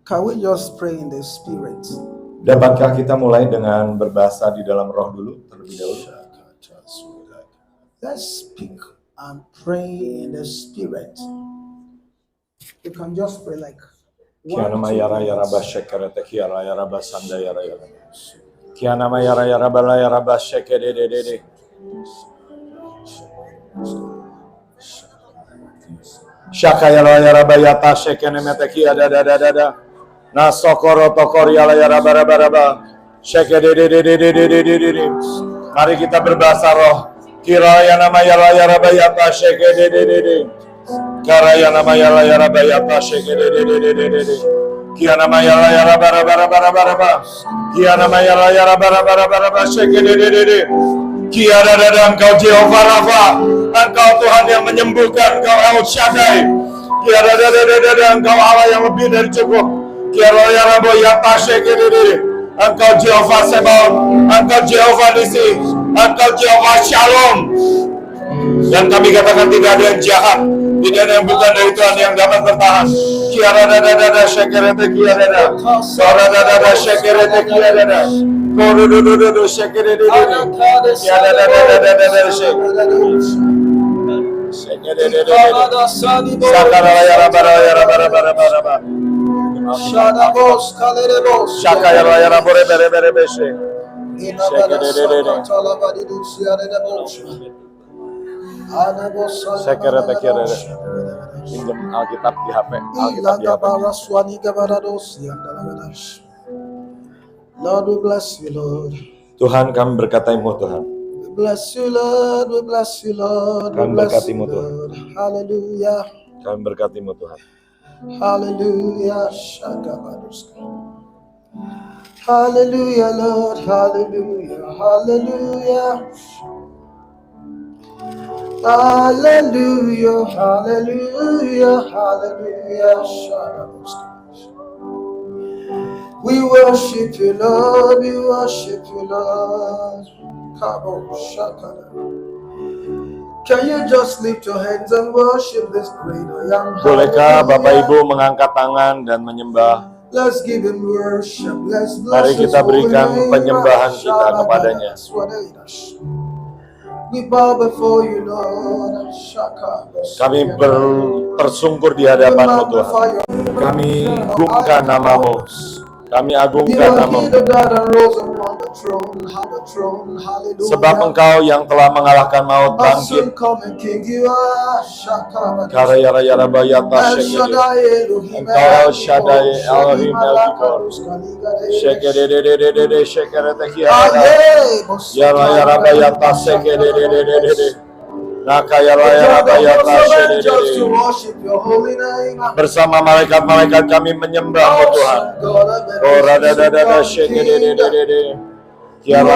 Can we just pray in the spirit? Dapatkah kita mulai dengan berbahasa di dalam roh dulu terlebih dahulu? Let's speak and pray in the spirit. You can just pray like Kiana mayara yara bashekere te kiara yara basanda yara yara. Kiana mayara yara bala yara bashekere de de de. Shaka yara bayata shekene mete kia da da da da da. Na sokoro tokor yara bara bara ba. Shekere de de de de de de de de. Mari kita berbahasa roh. Kira yana mayara bayata shekere de de de. Karaya nama yala yara bayata shekere de de de de de de. Kia nama yara bara bara bara bara ba. Kia nama yara bara bara bara ba shekere de de de. Kia ada Engkau Jehovah Rafa, Engkau Tuhan yang menyembuhkan, Engkau El Shaddai. Kia ada Engkau Allah yang lebih dari cukup. Kia yara bayata shekere de de. Engkau Jehovah Sebaot, Engkau Jehovah Nisi, Engkau Jehovah Shalom. Dan kami katakan tidak ada yang jahat, tidak ada yang bukan dari Tuhan yang dapat bertahan. Kiara dada syekerete kiara dada, sora dada syekerete kiara dada, koru dudu syekerete dada, kiara dada syekerete dada, sakara yara bara. Shadabos Kaleremos Shaka yara bere beshe. Syekerete kiara dada. Pinjam Alkitab di HP. Lord, we bless you, Lord. Tuhan, kami berkati-Mu Tuhan. We bless you, Lord. We bless you, Lord. We Kami bless you, berkati-Mu Tuhan. Lord. Hallelujah. Kami berkati-Mu Tuhan. Hallelujah. Shagabaruska. Hallelujah, Lord. Hallelujah. Hallelujah. Hallelujah, hallelujah, hallelujah. We worship you, Lord. We worship you, Lord. Can you just lift your hands and worship this great I am? Bolehkah Bapak Ibu mengangkat tangan dan menyembah? Let's give him worship. Let's Mari bless kita his berikan holy name. penyembahan kita kepadanya. We bow before you, Lord. Kami tersungkur di hadapan-Mu Tuhan. Kami agungkan nama-Mu. Kami agungkan nama-Mu. Sebab Engkau yang telah mengalahkan maut bangkit. Karaya yara bayata shekere. Engkau El Shaddai Elohim El Gibor. Shekere de shekere tekiara. Yara bayata shekere de. Nakaya bayata shekere. Bersama malaikat-malaikat kami menyembah-Mu Tuhan. Oh rada shekere de. Yara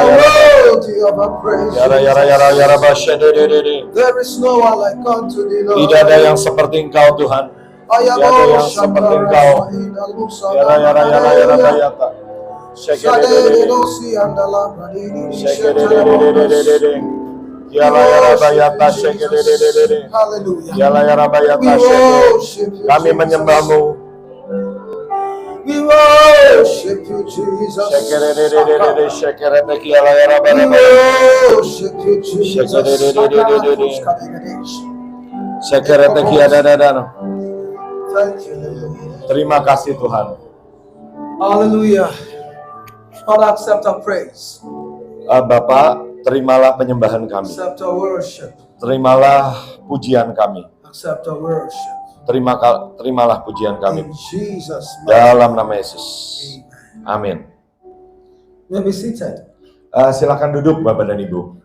bashedede. There is no one like unto thee, Lord. Tidak ada yang seperti Engkau Tuhan. Tidak ada yang seperti Engkau. Yara bayata. Shekere. Yara bayata shekere. Yara bayata shekere. Kami menyembah-Mu. We worship you, Jesus. Shekere We worship you, Jesus. Thank you, Lord. Terima kasih Tuhan. Hallelujah. Father, accept our praise. Bapak, terimalah penyembahan kami. Accept our worship. Terimalah pujian kami. Accept our worship. Terimalah pujian kami. In Jesus' name. Dalam nama Yesus. Amin. You may be seated. Silakan duduk Bapak dan Ibu.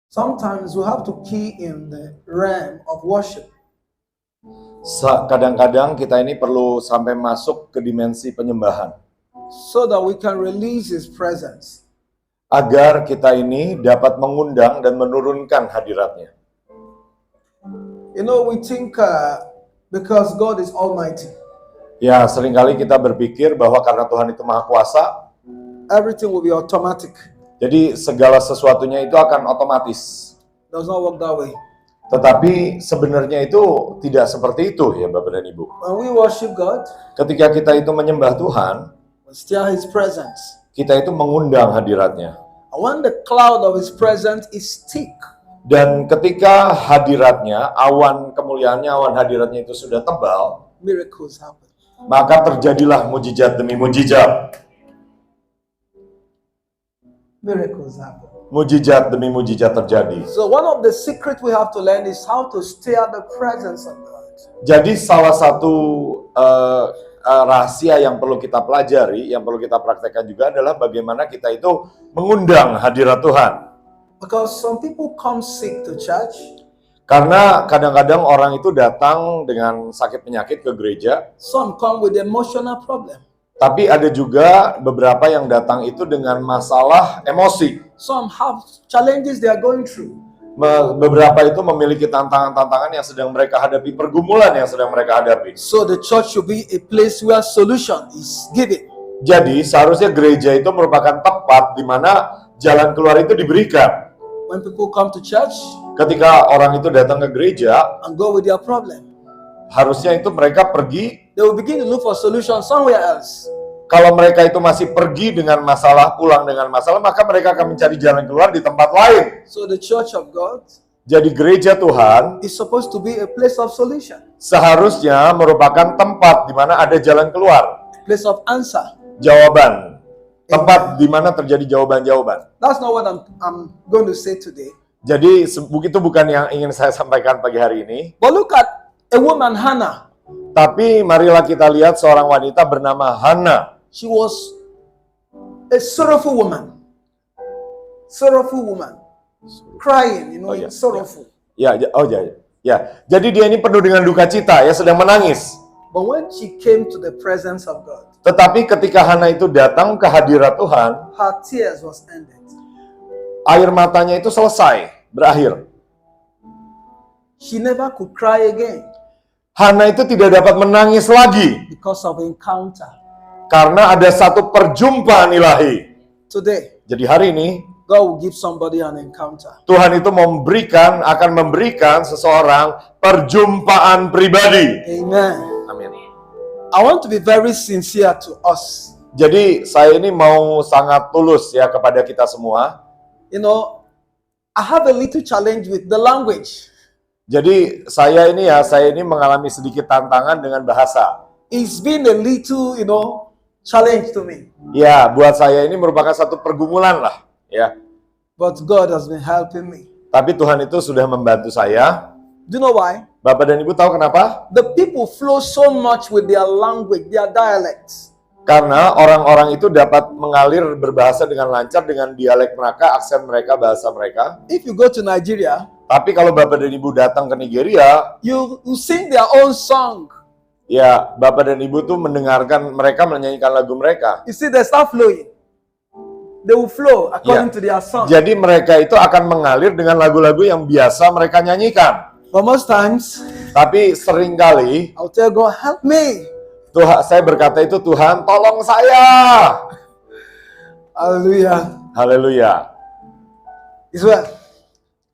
Sometimes we have to key in the realm of worship. Kadang-kadang kita ini perlu sampai masuk ke dimensi penyembahan. So that we can release His presence. Agar kita ini dapat mengundang dan menurunkan hadiratnya. You know, we think because God is Almighty. Ya, seringkali kita berpikir bahwa karena Tuhan itu Maha Kuasa, everything will be automatic. Jadi segala sesuatunya itu akan otomatis. Does not work that way. Tetapi sebenarnya itu tidak seperti itu ya Bapak dan Ibu. When we worship God, Ketika kita itu menyembah Tuhan, we stir His presence. kita itu mengundang hadiratnya. And when the cloud of His presence is thick, Dan ketika hadiratnya, awan kemuliaannya, awan hadiratnya itu sudah tebal, miracles happen. maka terjadilah mujizat demi mujizat. Miracles happen. Mujizat demi mujizat terjadi. So one of the secrets we have to learn is how to stir the presence of God. Jadi salah satu rahasia yang perlu kita pelajari, yang perlu kita praktekkan juga adalah bagaimana kita itu mengundang hadirat Tuhan. Because some people come sick to church, Karena kadang-kadang orang itu datang dengan sakit penyakit ke gereja, some come with emotional problem, tapi ada juga beberapa yang datang itu dengan masalah emosi. some have challenges they are going through. Beberapa itu memiliki tantangan-tantangan yang sedang mereka hadapi, pergumulan yang sedang mereka hadapi. So the church should be a place where solution is given. Jadi seharusnya gereja itu merupakan tempat di mana jalan keluar itu diberikan. When people come to church Ketika orang itu datang ke gereja, and go with their problem, harusnya itu mereka pergi. they will begin to look for solution somewhere else. Kalau mereka itu masih pergi dengan masalah, pulang dengan masalah, maka mereka akan mencari jalan keluar di tempat lain. So the church of God Jadi gereja Tuhan is supposed to be a place of solution, seharusnya merupakan tempat di mana ada jalan keluar, place of answer. jawaban, tempat di mana terjadi jawaban-jawaban. That's not what I'm going to say today. Jadi itu bukan yang ingin saya sampaikan pagi hari ini. But look at a woman, Hannah. Tapi marilah kita lihat seorang wanita bernama Hana. She was a sorrowful woman. Sorrowful woman. Crying, Oh, yeah. sorrowful. Ya. Jadi dia ini penuh dengan duka cita, ya, sedang menangis. But when she came to the presence of God, Tetapi ketika Hana itu datang ke hadirat Tuhan, her tears was ended. air matanya itu selesai, berakhir. She never could cry again Hana itu tidak dapat menangis lagi because of encounter. karena ada satu perjumpaan ilahi. Today, Jadi hari ini God will give somebody an encounter. Tuhan itu akan memberikan seseorang perjumpaan pribadi. Amen. Amin. I want to be very sincere to us. Jadi saya ini mau sangat tulus ya kepada kita semua. I have a little challenge with the language. Jadi saya ini mengalami sedikit tantangan dengan bahasa. It's been a little, challenge to me. Ya, buat saya ini merupakan satu pergumulan lah, ya. But God has been helping me. Tapi Tuhan itu sudah membantu saya. Do you know why? Bapak dan Ibu tahu kenapa? The people flow so much with their language, their dialects. Karena orang-orang itu dapat mengalir berbahasa dengan lancar dengan dialek mereka, aksen mereka, bahasa mereka. If you go to Nigeria, Tapi kalau Bapak dan Ibu datang ke Nigeria, you sing their own song. ya Bapak dan Ibu tuh mendengarkan mereka menyanyikan lagu mereka. You see, they start flowing. They will flow according to their song. Jadi mereka itu akan mengalir dengan lagu-lagu yang biasa mereka nyanyikan. But most times, Tapi seringkali I'll tell God, help me. saya berkata itu, Tuhan tolong saya. Hallelujah. Haleluya. It's well.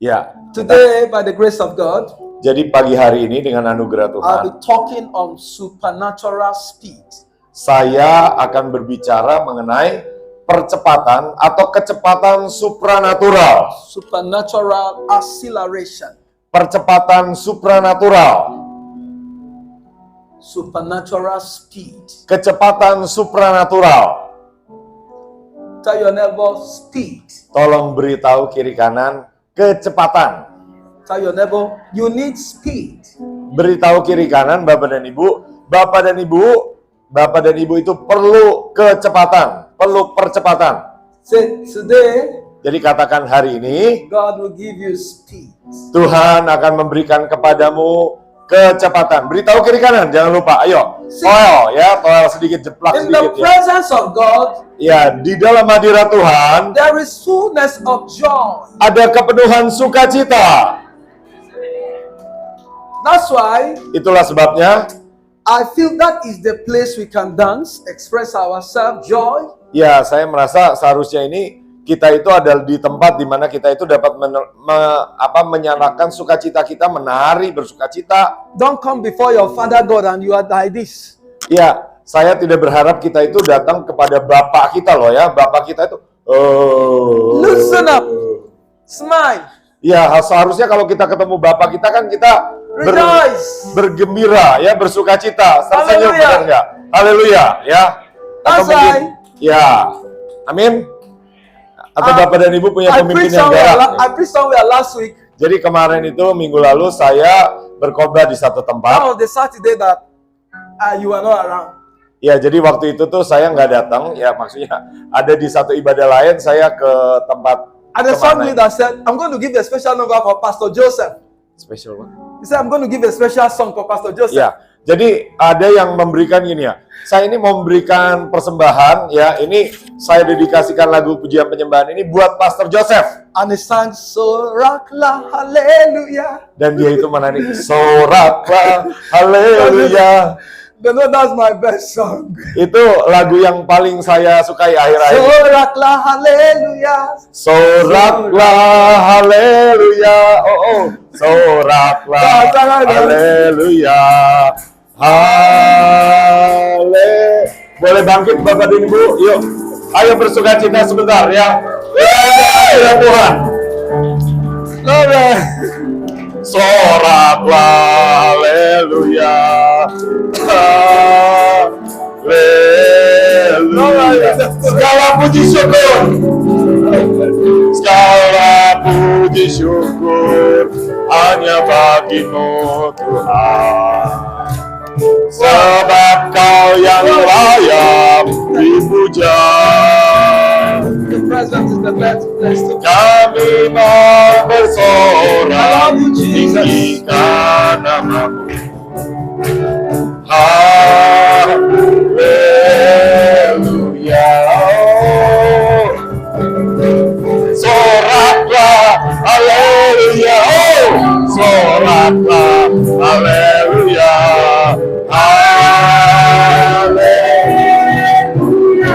Ya. Today, by the grace of God, Jadi pagi hari ini dengan anugerah Tuhan, I'll be talking on supernatural speed. saya akan berbicara mengenai percepatan atau kecepatan supranatural. Supernatural acceleration. Percepatan supranatural. Supernatural speed. Kecepatan supranatural. Tell your neighbor, speed. Tolong beritahu kiri kanan, kecepatan. Tell your neighbor, you need speed. Beritahu kiri kanan, Bapak dan Ibu. Bapak dan Ibu itu perlu kecepatan, perlu percepatan. Say, today, Jadi katakan hari ini, God will give you speed. Tuhan akan memberikan kepadamu kecepatan. Beritahu kiri kanan, jangan lupa. Ayo, toel sedikit, jeplak In the sedikit ya. presence of God, Ya, di dalam hadirat Tuhan there is fullness of joy. ada kepenuhan sukacita. That's why Itulah sebabnya, I feel that is the place we can dance, express ourselves, joy. ya saya merasa seharusnya ini kita itu adalah di tempat di mana kita itu dapat menyalakan sukacita kita, menari, bersukacita. Don't come before your Father God and you are like this. Ya, saya tidak berharap kita itu datang kepada Bapak kita loh ya. Bapak kita itu, Loosen up. Smile. Ya, seharusnya kalau kita ketemu Bapak kita kan kita Rejoice. bergembira ya, bersukacita. Tersenyum, Haleluya. benar nggak? Haleluya, ya. Atau That's mungkin, right. ya, amin. Atau Bapak dan Ibu punya I pemimpin preached yang galak. I preached somewhere last week. Jadi kemarin itu minggu lalu saya berkhotbah di satu tempat. That was the Saturday that you were not around. Ya, jadi waktu itu tuh saya nggak datang. Ya, maksudnya ada di satu ibadah lain saya ke tempat. And the kemana song leader said, I'm going to give a special number for Pastor Joseph. Special one. He said, I'm going to give a special song for Pastor Joseph. Ya, jadi ada yang memberikan gini ya. Saya ini mau memberikan persembahan ya. Ini saya dedikasikan lagu pujian penyembahan ini buat Pastor Joseph. And he sang, Soraklah, hallelujah. Dan dia itu menyanyi Soraklah, haleluya. You know, that's my best song. Itu lagu yang paling saya sukai akhir-akhir. Soraklah, hallelujah. Soraklah, haleluya. Soraklah, haleluya. Boleh bangkit Bapak dan Ibu? Yuk, ayo bersukacita sebentar ya. Ya Tuhan. Soraklah, haleluya. Haleluya. Segala puji syukur. Segala puji syukur hanya bagimu Tuhan. Sebab Kau yang layak dipuja. Your presence is the best place to be. Kami mau bersorak tinggikan nama-Mu. Haleluya. Soraklah, haleluya. Soraklah, haleluya.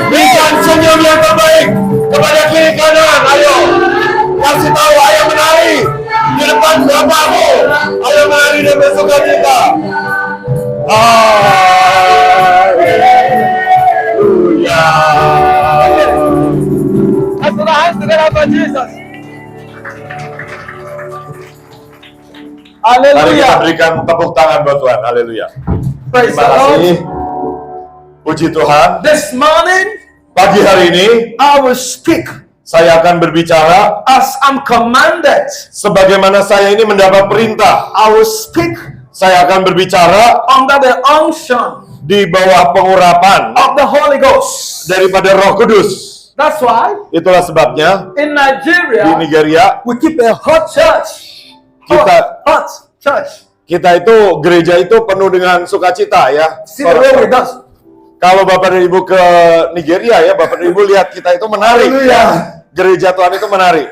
Berikan senyum yang terbaik kepada kiri kanan. Ayo, kasih tahu, ayo menari di depan Bapakmu. Ayo menari dan bersukacita. Haleluya. Let's put our hands together for Jesus. Mari kita Hallelujah. berikan tepuk tangan buat Tuhan. Haleluya. Praise Terima the Lord. kasih. Puji Tuhan. This morning, Pagi hari ini I will speak saya akan berbicara as I'm commanded. sebagaimana saya ini mendapat perintah. I will speak Saya akan berbicara under the unction di bawah pengurapan of the Holy Ghost. daripada Roh Kudus. That's why Itulah sebabnya in di Nigeria, Nigeria we keep a hot church. Hot church. kita itu gereja itu penuh dengan sukacita ya. See the way we dance. Kalau Bapak dan Ibu ke Nigeria ya, Bapak dan Ibu lihat kita itu menari. Haleluya. Gereja Tuhan itu menari.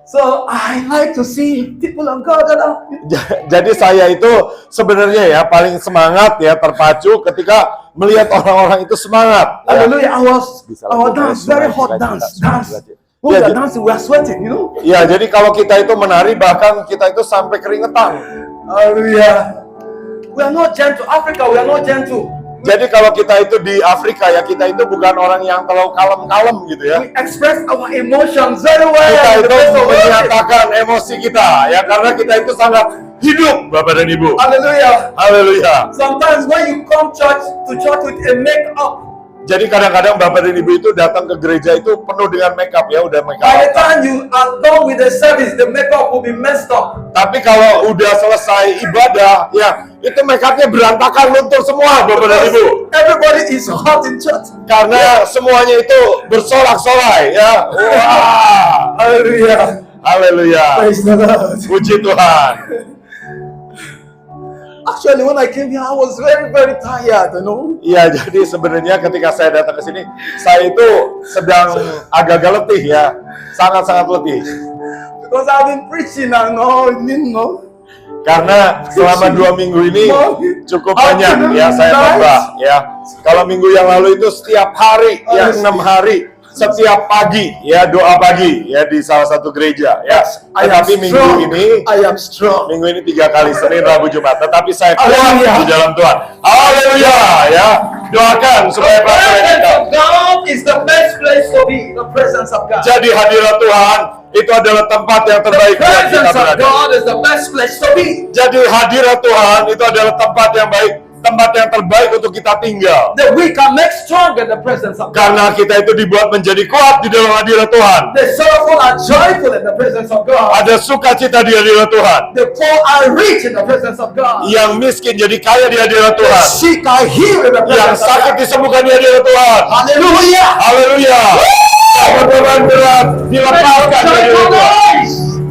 So I like to see people of God that are Jadi saya itu sebenarnya ya paling semangat ya, terpacu ketika melihat orang-orang itu semangat. Ya. hallelujah. Our dance, very hot dance. When we Yeah, are dancing, we are sweating, you know. Ya, jadi kalau kita itu menari bahkan kita itu sampai keringetan. Hallelujah. We are not gentle. Africa, we are not gentle. Jadi kalau kita itu di Afrika ya, kita itu bukan orang yang terlalu kalem-kalem gitu ya. We express our emotions very well. Kita in the itu place of worship. menyatakan emosi kita ya, karena kita itu sangat hidup, Bapak dan Ibu. Hallelujah. Haleluya. Sometimes when you come to church with a makeup, Jadi kadang-kadang Bapak dan Ibu itu datang ke gereja itu penuh dengan makeup ya, udah makeup. by the time you are done with the service, the makeup will be messed up. Tapi kalau udah selesai ibadah, ya itu makeupnya berantakan, luntur semua, Bapak dan Ibu. Everybody is hot in church. Karena semuanya itu bersorak-sorai, ya. Wah, Hallelujah. haleluya. Praise the Lord. Puji Tuhan. Actually, when I came here, I was very, very tired, you know. Iya, jadi sebenarnya ketika saya datang ke sini, saya itu sedang agak-agak letih ya, sangat-sangat letih. Because I've been preaching and all, you know. Karena selama 2 minggu ini cukup banyak ya saya khotbah ya. Kalau minggu yang lalu itu setiap hari ya 6 hari setiap pagi ya doa pagi ya di salah satu gereja ya. Tetapi minggu ini 3 kali, Senin, Rabu, Jumat. Tetapi saya kuat di dalam Tuhan. Haleluya ya. Doakan supaya God is the best place to be. The presence of God. jadi hadirat Tuhan itu adalah tempat yang terbaik The buat kita presence of berada. God is the best place to be. Jadi hadirat Tuhan itu adalah tempat yang baik, tempat yang terbaik untuk kita tinggal. The weak are made strong in the presence of God. Karena kita itu dibuat menjadi kuat di dalam hadirat Tuhan. The sorrowful are joyful in the presence of God. Ada sukacita di hadirat Tuhan. The poor are rich in the presence of God. Yang miskin jadi kaya di hadirat The Tuhan. sick are healed in the Yang presence of sakit God. disembuhkan di hadirat Tuhan. Hallelujah. Haleluya. Beban berat dilepaskan di hadirat Tuhan.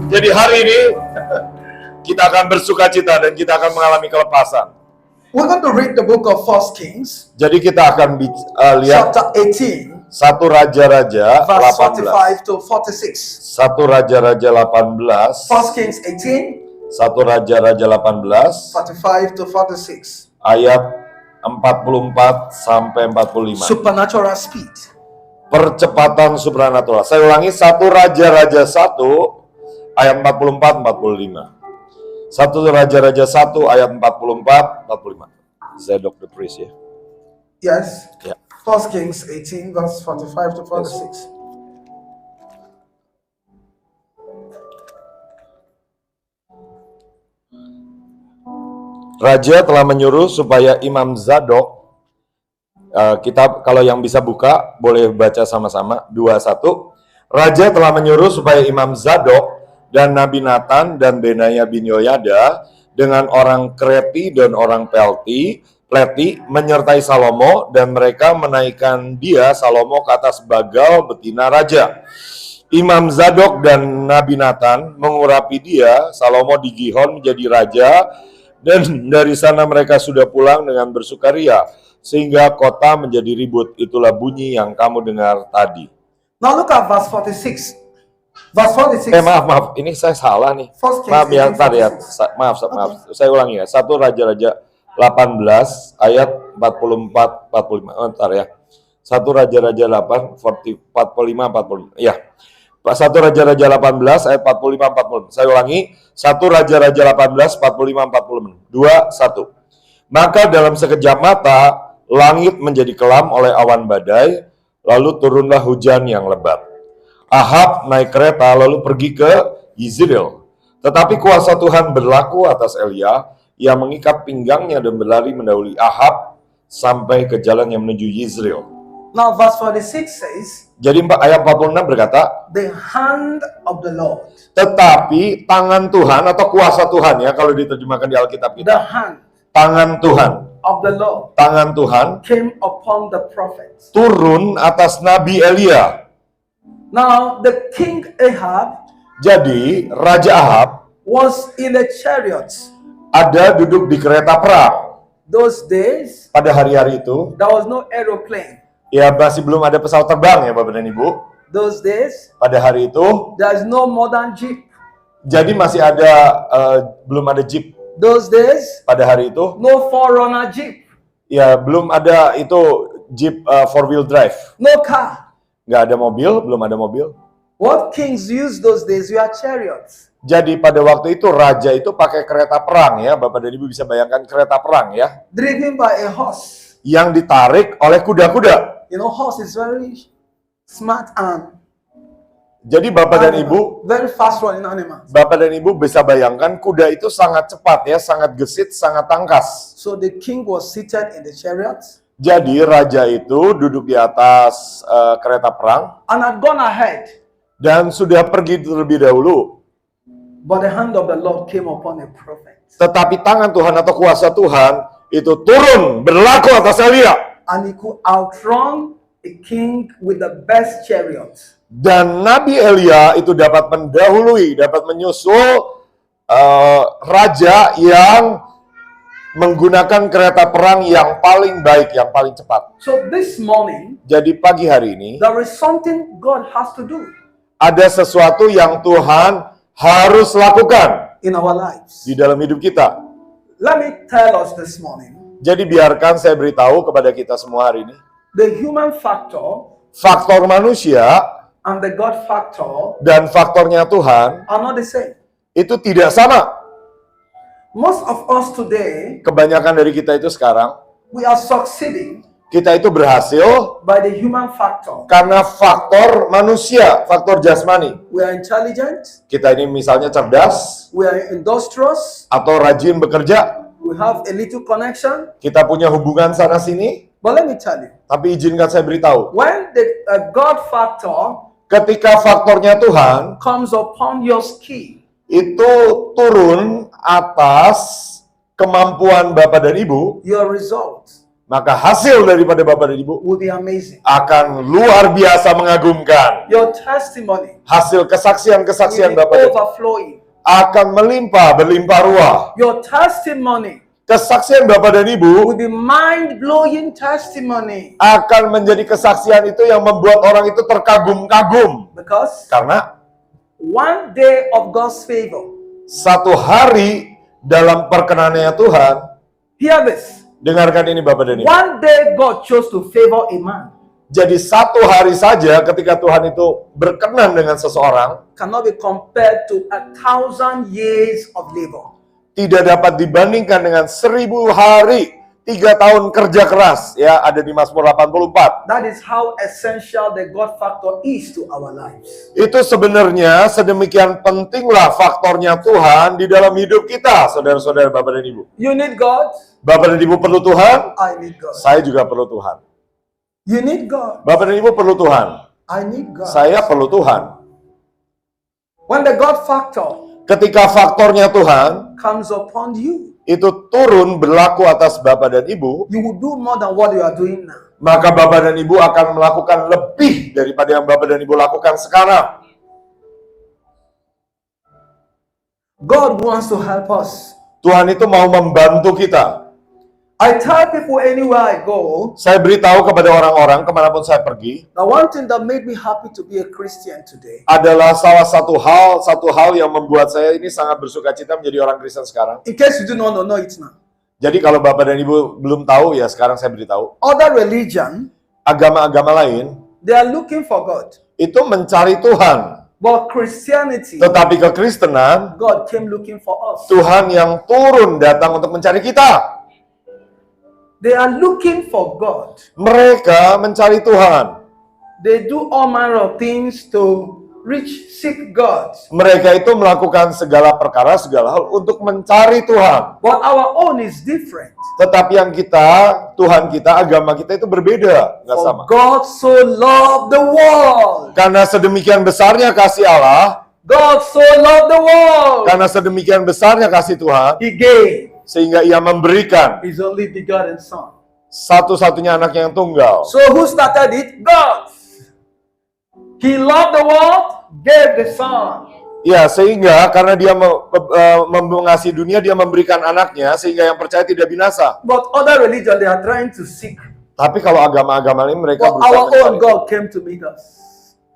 Jadi hari ini kita akan bersukacita dan kita akan mengalami kelepasan. We're going to read the book of 1 Kings, Jadi kita akan lihat chapter 18, 1 Raja-Raja verse 18. 45 to 46. 1 Raja-Raja 18. 1 Kings 18, 1 Raja-Raja 18 45 to 46. ayat 44 sampai 45. Supernatural speed. Percepatan supranatural. Saya ulangi, 1 Raja-Raja 1 ayat 44 45. 1 Raja-Raja 1 ayat 44 45. Zadok the priest ya. Yes. Ya. 1 Kings 18, verse 45 to 46. Raja telah menyuruh supaya Imam Zadok, kita kalau yang bisa buka boleh baca sama-sama 21. Raja telah menyuruh supaya Imam Zadok dan Nabi Nathan dan Benaya bin Yoyada dengan orang Kreti dan orang Pleti menyertai Salomo, dan mereka menaikkan dia Salomo ke atas bagal betina raja. Imam Zadok dan Nabi Nathan mengurapi dia Salomo di Gihon menjadi raja, dan dari sana mereka sudah pulang dengan bersukaria sehingga kota menjadi ribut. Itulah bunyi yang kamu dengar tadi. Now look at verse 46. Verse 46. Maaf, ini saya salah nih. First Kings Maaf ya, 18, ntar ya. 46. Maaf. Saya ulangi ya. 1 Raja-Raja 18 ayat 44 45. Ntar ya. 1 Raja-Raja 8 45 45. Ya. 1 Raja-Raja 18 ayat 45 46. Saya ulangi. 1 Raja-Raja 18 45 46. 2 1. Maka dalam sekejap mata langit menjadi kelam oleh awan badai, lalu turunlah hujan yang lebat. Ahab naik kereta lalu pergi ke Yizreel. Tetapi kuasa Tuhan berlaku atas Elia, ia mengikat pinggangnya dan berlari mendahului Ahab sampai ke jalan yang menuju Yizreel. Now verse 46 says, Jadi ayat 46 berkata, the hand of the Lord. tetapi tangan Tuhan atau kuasa Tuhan ya kalau diterjemahkan di Alkitab The kita. hand Tangan Tuhan, of the Lord tangan Tuhan came upon the prophets. turun atas Nabi Elia. Now the king Ahab Jadi Raja Ahab was in a chariot. ada duduk di kereta perang. Those days, Pada hari-hari itu, there was no aeroplane. ya masih belum ada pesawat terbang ya Bapak dan Ibu. Those days, Pada hari itu, there is no modern jeep. jadi masih ada, belum ada jeep. Those days, Pada hari itu, no forerunner jeep, ya belum ada itu jeep 4-wheel drive. no car. Nggak ada mobil, belum ada mobil. What kings used those days were chariots. Jadi pada waktu itu raja itu pakai kereta perang ya, Bapak dan Ibu bisa bayangkan kereta perang ya, Driven by a horse. yang ditarik oleh kuda-kuda. You know, horse is very smart and Jadi Bapak dan Ibu, very fast running animal. Bapak dan Ibu bisa bayangkan kuda itu sangat cepat ya, sangat gesit, sangat tangkas. So the king was seated in the chariot Jadi raja itu duduk di atas kereta perang and had gone ahead. dan sudah pergi terlebih dahulu. But the hand of the Lord came upon a prophet. Tetapi tangan Tuhan atau kuasa Tuhan itu turun berlaku atas Elia. And he could outrun a king with the best chariots. Dan Nabi Elia itu dapat mendahului, dapat menyusul raja yang menggunakan kereta perang yang paling baik, yang paling cepat. So this morning, Jadi pagi hari ini, there is something God has to do ada sesuatu yang Tuhan harus lakukan in our lives. di dalam hidup kita. Let me tell us this morning, Jadi biarkan saya beritahu kepada kita semua hari ini, the human factor faktor manusia and the God factor dan faktornya Tuhan are not the same. itu tidak sama. Most of us today, Kebanyakan dari kita itu sekarang, we are succeeding kita itu berhasil by the human factor. karena faktor manusia, faktor jasmani. We are intelligent, Kita ini misalnya cerdas we are industrious, atau rajin bekerja, we have a little connection. kita punya hubungan sana sini. But let me tell you, Tapi izinkan saya beritahu, when the God factor ketika faktornya Tuhan comes upon your skill, itu turun atas kemampuan Bapak dan Ibu, your results maka hasil daripada Bapak dan Ibu will be amazing. akan luar biasa mengagumkan. Your testimony Hasil kesaksian-kesaksian will be Bapak dan Ibu overflowing. akan berlimpah ruah. Your testimony Kesaksian Bapak dan Ibu will be mind-blowing testimony. akan menjadi kesaksian itu yang membuat orang itu terkagum-kagum. Because Karena one day of God's favor, satu hari dalam perkenanannya Tuhan, hear this. dengarkan ini Bapak dan Ibu. One day God chose to favor a man. Jadi satu hari saja ketika Tuhan itu berkenan dengan seseorang, Cannot be compared to 1,000 years of labor. tidak dapat dibandingkan dengan 1000 hari, 3 tahun kerja keras. Ya, ada di Mazmur 84. That is how essential the God factor is to our lives. Itu sebenarnya sedemikian pentinglah faktornya Tuhan di dalam hidup kita, saudara-saudara, Bapak dan Ibu. You need God. Bapak dan Ibu perlu Tuhan, I need God. saya juga perlu Tuhan. You need God. Bapak dan Ibu perlu Tuhan, I need God. saya perlu Tuhan. When the God factor Ketika faktornya Tuhan comes upon you, itu turun berlaku atas Bapak dan Ibu, you will do more than what you are doing now. maka Bapak dan Ibu akan melakukan lebih daripada yang Bapak dan Ibu lakukan sekarang. God wants to help us. Tuhan itu mau membantu kita. I tell people anywhere I go, Saya beritahu kepada orang-orang kemanapun saya pergi, the one thing that made me happy to be a Christian today adalah salah satu hal yang membuat saya ini sangat bersuka cita menjadi orang Kristen sekarang. in case you do not know it now. Jadi kalau Bapak dan Ibu belum tahu, ya sekarang saya beritahu. Other religion, Agama-agama lain they are looking for God. itu mencari Tuhan. But Christianity, Tetapi kekristenan, God came looking for us. Tuhan yang turun datang untuk mencari kita. They are looking for God. Mereka mencari Tuhan. They do all manner of things to seek God. Mereka itu melakukan segala perkara, segala hal untuk mencari Tuhan. But our own is different. Tetapi yang Tuhan kita, agama kita itu berbeda, nggak sama. For God so loved the world. Karena sedemikian besarnya kasih Allah, God so loved the world. karena sedemikian besarnya kasih Tuhan, He gave sehingga Ia memberikan His only begotten Son. satu-satunya anak yang tunggal. So who started it? God. He loved the world, gave the Son. Ya, sehingga karena Dia mengasihi dunia, Dia memberikan anaknya, sehingga yang percaya tidak binasa. But other religion, they are trying to seek. Tapi kalau agama-agama ini mereka But berusaha our own mencari. God came to meet us.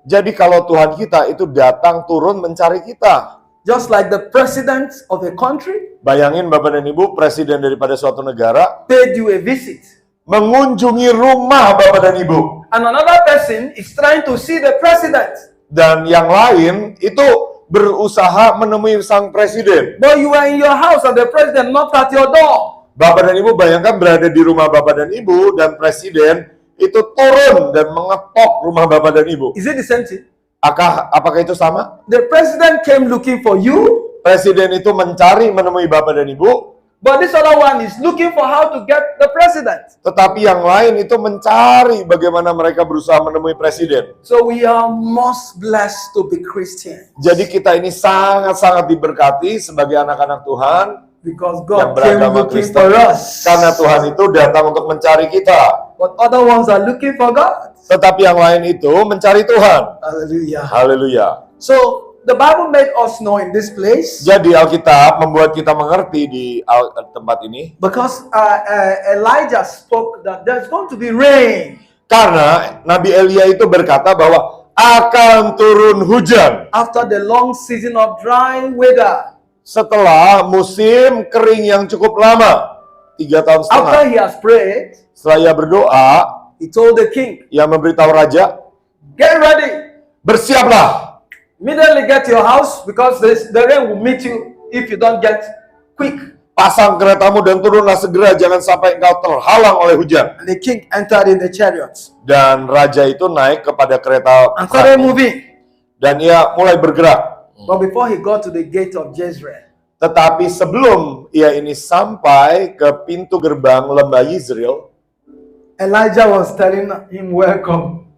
Jadi kalau Tuhan kita itu datang turun mencari kita. Just like the president of a country Bayangin Bapak dan Ibu, presiden daripada suatu negara paid you a visit. mengunjungi rumah Bapak dan Ibu. And another person is trying to see the president. Dan yang lain itu berusaha menemui sang presiden. But you are in your house and the president knocked at your door. Bapak dan Ibu bayangkan berada di rumah Bapak dan Ibu dan presiden itu turun dan mengetok rumah Bapak dan Ibu. Is it the same thing? Apakah itu sama? The president came looking for you, Presiden itu menemui Bapak dan Ibu, but this other one is looking for how to get the president. tetapi yang lain itu mencari bagaimana mereka berusaha menemui presiden. So we are most blessed to be Christian Jadi kita ini sangat-sangat diberkati sebagai anak-anak Tuhan because yang God came beragama looking Kristen. for us. Karena Tuhan itu datang untuk mencari kita. But other ones are looking for God. Tetapi yang lain itu mencari Tuhan. Hallelujah. Haleluya. So the Bible made us know in this place Jadi Alkitab membuat kita mengerti di tempat ini. because Elijah spoke that there's going to be rain Karena Nabi Elia itu berkata bahwa akan turun hujan after the long season of dry weather. setelah musim kering yang cukup lama, 3 tahun setengah. After he has prayed, Setelah ia berdoa, he told the king, ia memberitahu raja, Get ready. Bersiaplah. Immediately get to your house because the rain will meet you if you don't get quick. Pasang keretamu dan turunlah segera, jangan sampai engkau terhalang oleh hujan. And the king entered in the chariots Dan raja itu naik kepada kereta and started perang. moving. Dan ia mulai bergerak. But before he got to the gate of Jezreel, Tetapi sebelum ia ini sampai ke pintu gerbang lembah Yizreel, Elijah was telling him, welcome.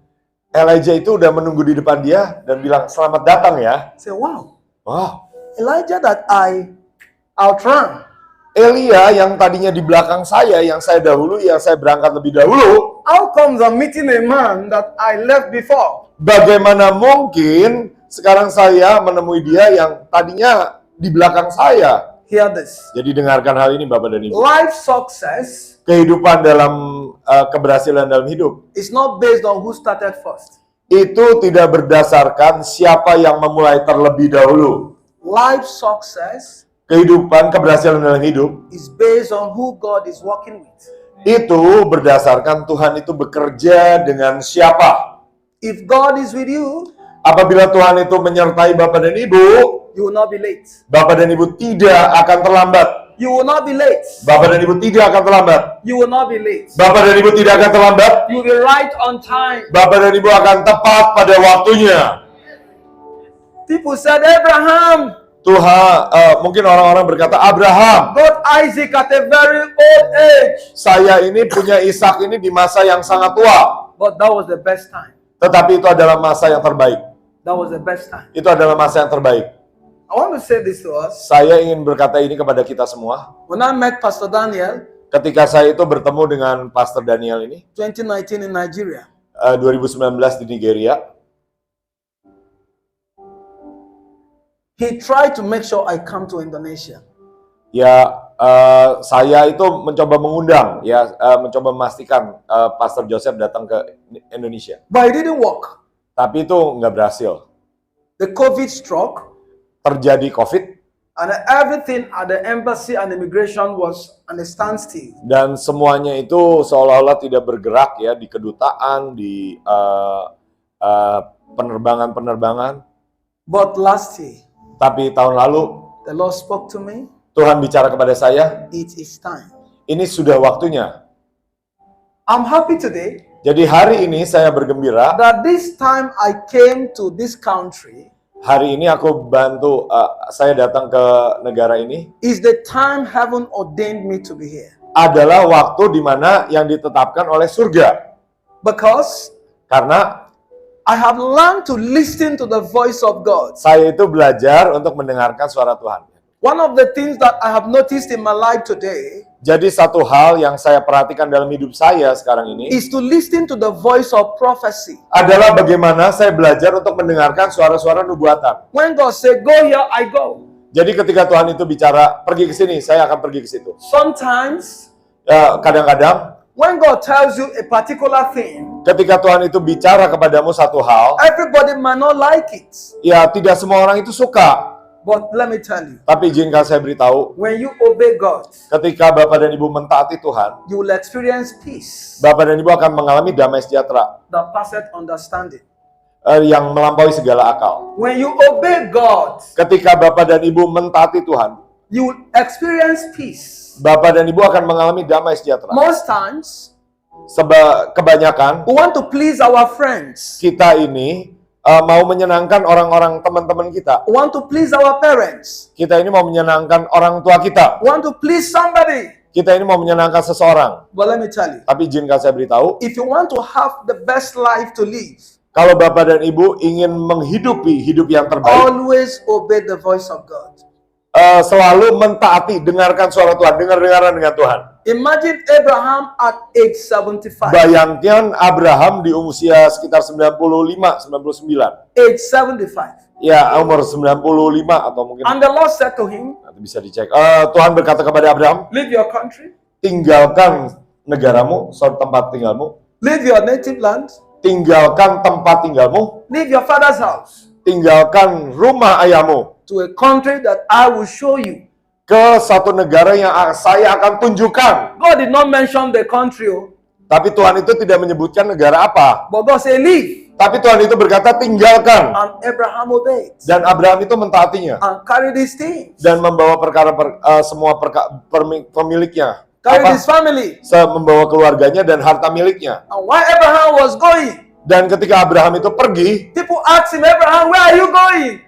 Elijah itu udah menunggu di depan dia dan bilang, selamat datang ya. Say, wow, Wow, Elijah that I outrun. Elia yang tadinya di belakang saya, yang saya dahului, yang saya berangkat lebih dahulu, How comes I'm meeting a man that I left before? bagaimana mungkin sekarang saya menemui dia yang tadinya di belakang saya? Hear this. Jadi dengarkan hal ini Bapak dan Ibu. Life success Kehidupan dalam keberhasilan dalam hidup is not based on who started first. itu tidak berdasarkan siapa yang memulai terlebih dahulu. Life success Kehidupan keberhasilan dalam hidup is based on who God is working with. itu berdasarkan Tuhan itu bekerja dengan siapa. If God is with you, Apabila Tuhan itu menyertai Bapak dan Ibu, you will not be late. Bapak dan Ibu tidak akan terlambat. You will not be late. Bapak dan Ibu tidak akan terlambat. You will not be late. Bapak dan Ibu tidak akan terlambat. You will be right on time. Bapak dan Ibu akan tepat pada waktunya. People said, Abraham Tuhan, mungkin orang-orang berkata, Abraham, got Isaac at a very old age. saya ini punya Ishak ini di masa yang sangat tua. But that was the best time. Tetapi itu adalah masa yang terbaik. That was the best time. Itu adalah masa yang terbaik. I want to say this to us. Saya ingin berkata ini kepada kita semua. When I met Pastor Daniel, Ketika saya itu bertemu dengan Pastor Daniel ini, 2019 in Nigeria, 2019 di Nigeria, he tried to make sure I come to Indonesia. ya saya itu mencoba mengundang, ya mencoba memastikan Pastor Joseph datang ke Indonesia. But it didn't work. Tapi itu nggak berhasil. The COVID struck, Terjadi COVID, and everything at the embassy and immigration was on a standstill. dan semuanya itu seolah-olah tidak bergerak ya di kedutaan, di penerbangan-penerbangan. But last year, Tapi tahun lalu the Lord spoke to me. Tuhan bicara kepada saya, It is time. ini sudah waktunya. I'm happy today Jadi hari ini saya bergembira. that this time I came to this country Hari ini aku bantu, saya datang ke negara ini. is the time heaven ordained me to be here. Adalah waktu di mana yang ditetapkan oleh surga. Because Karena I have learned to listen to the voice of God. saya itu belajar untuk mendengarkan suara Tuhan. One of the things that I have noticed in my life today Jadi satu hal yang saya perhatikan dalam hidup saya sekarang ini is to listen to the voice of prophecy. adalah bagaimana saya belajar untuk mendengarkan suara-suara nubuatan. When God said, go here, I go. Jadi ketika Tuhan itu bicara, pergi ke sini, saya akan pergi ke situ. Sometimes, Kadang-kadang when God tells you a particular thing, ketika Tuhan itu bicara kepadamu satu hal, everybody might not like it. ya tidak semua orang itu suka. But let me tell you, Tapi izinkan saya beritahu, when you obey God, ketika Bapak dan Ibu mentaati Tuhan, you will experience peace Bapak dan Ibu akan mengalami damai sejahtera that passeth understanding. yang melampaui segala akal. When you obey God, Ketika Bapak dan Ibu mentaati Tuhan, you will experience peace. Bapak dan Ibu akan mengalami damai sejahtera. Most times, Kebanyakan we want to please our friends. kita ini mau menyenangkan orang-orang teman-teman kita. We want to please our parents. Kita ini mau menyenangkan orang tua kita. We want to please somebody. Kita ini mau menyenangkan seseorang. But let me tell you, Tapi izinkan saya beritahu, if you want to have the best life to live, kalau Bapak dan Ibu ingin menghidupi hidup yang terbaik, always obey the voice of God. selalu mentaati, dengarkan suara Tuhan, dengar-dengaran dengan Tuhan. Imagine Abraham at age 75. Bayangkan Abraham di usia sekitar 95, 99. Age 75. Ya, umur 95 atau mungkin And the Lord said to him, nanti bisa dicek. Tuhan berkata kepada Abraham, leave your country, tinggalkan negaramu, tempat tinggalmu, leave your native land, tinggalkan tempat tinggalmu, leave your father's house, tinggalkan rumah ayahmu, to a country that I will show you. ke satu negara yang saya akan tunjukkan. God did not mention the country. Tapi Tuhan itu tidak menyebutkan negara apa. But God said, leave. Tapi Tuhan itu berkata tinggalkan. And Abraham obeyed. Dan Abraham itu mentaatinya. And carried these things. Dan membawa semua pemiliknya. Carried his family. Membawa keluarganya dan harta miliknya. And while Abraham was going, Dan ketika Abraham itu pergi, people asked him, Abraham, where are you going?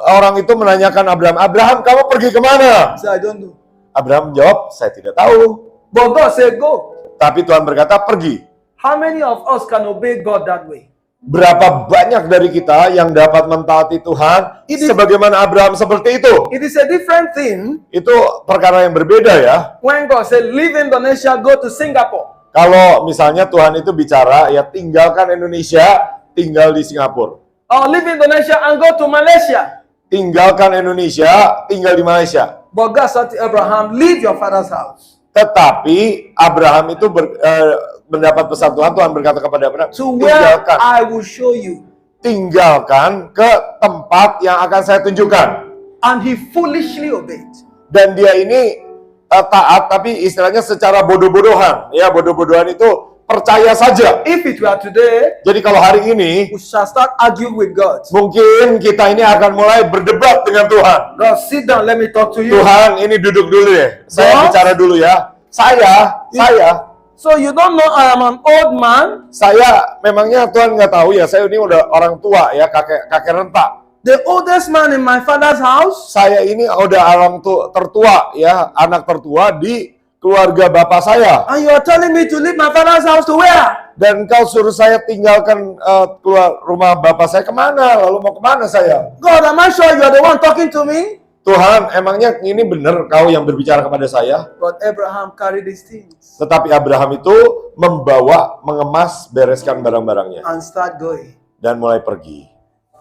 orang itu menanyakan Abraham, Abraham kamu pergi kemana? He said, I don't know. Abraham menjawab, saya tidak tahu. But God said, go. Tapi Tuhan berkata, pergi. How many of us can obey God that way? Berapa banyak dari kita yang dapat mentaati Tuhan sebagaimana Abraham seperti itu? It is a different thing Itu perkara yang berbeda ya. when God said, leave Indonesia, go to Singapore. Kalau misalnya Tuhan itu bicara, ya tinggalkan Indonesia, tinggal di Singapura. Or leave Indonesia and go to Malaysia. Tinggalkan Indonesia, tinggal di Malaysia. But God said to Abraham, leave your father's house. Tetapi Abraham itu mendapat pesan Tuhan, Tuhan berkata kepada Abraham, To where tinggalkan. I will show you. Tinggalkan ke tempat yang akan saya tunjukkan. And he foolishly obeyed. Dan dia ini taat, tapi istilahnya secara bodoh-bodohan. Ya, bodoh-bodohan itu percaya saja. If it were today, Jadi kalau hari ini, we shall start arguing with God. mungkin kita ini akan mulai berdebat dengan Tuhan. God, sit down, let me talk to you. Tuhan, ini duduk dulu deh. Saya Boss? bicara dulu ya. Saya. So you don't know I am an old man? Saya, memangnya Tuhan nggak tahu ya, saya ini udah orang tua ya, kakek renta. The oldest man in my father's house? Saya ini udah orang tertua ya, anak tertua di keluarga bapak saya. And you are telling me to leave my father's house to where? Dan kau suruh saya tinggalkan keluar rumah bapak saya kemana? Lalu mau kemana saya? God, am I sure you are the one talking to me? Tuhan, emangnya ini benar kau yang berbicara kepada saya? But Abraham carried these things Tetapi Abraham itu mengemas, bereskan barang-barangnya. and start going. Dan mulai pergi.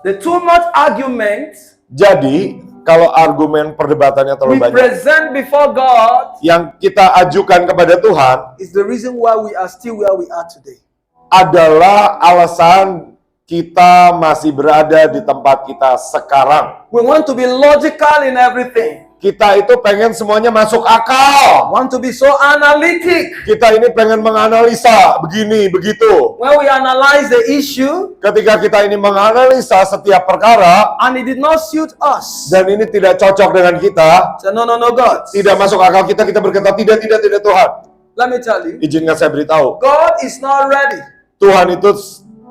The too much argument Jadi, kalau argumen perdebatannya we terlalu banyak, present before God yang kita ajukan kepada Tuhan is the reason why we are still where we are today. adalah alasan kita masih berada di tempat kita sekarang. We want to be logical in everything. Kita itu pengen semuanya masuk akal. Want to be so analytic. Kita ini pengen menganalisa begini, begitu. When we analyze the issue Ketika kita ini menganalisa setiap perkara, and it did not suit us, dan ini tidak cocok dengan kita, say no, God. tidak masuk akal kita berkata, tidak Tuhan. Let me tell you, Izinkan saya beritahu, God is not ready Tuhan itu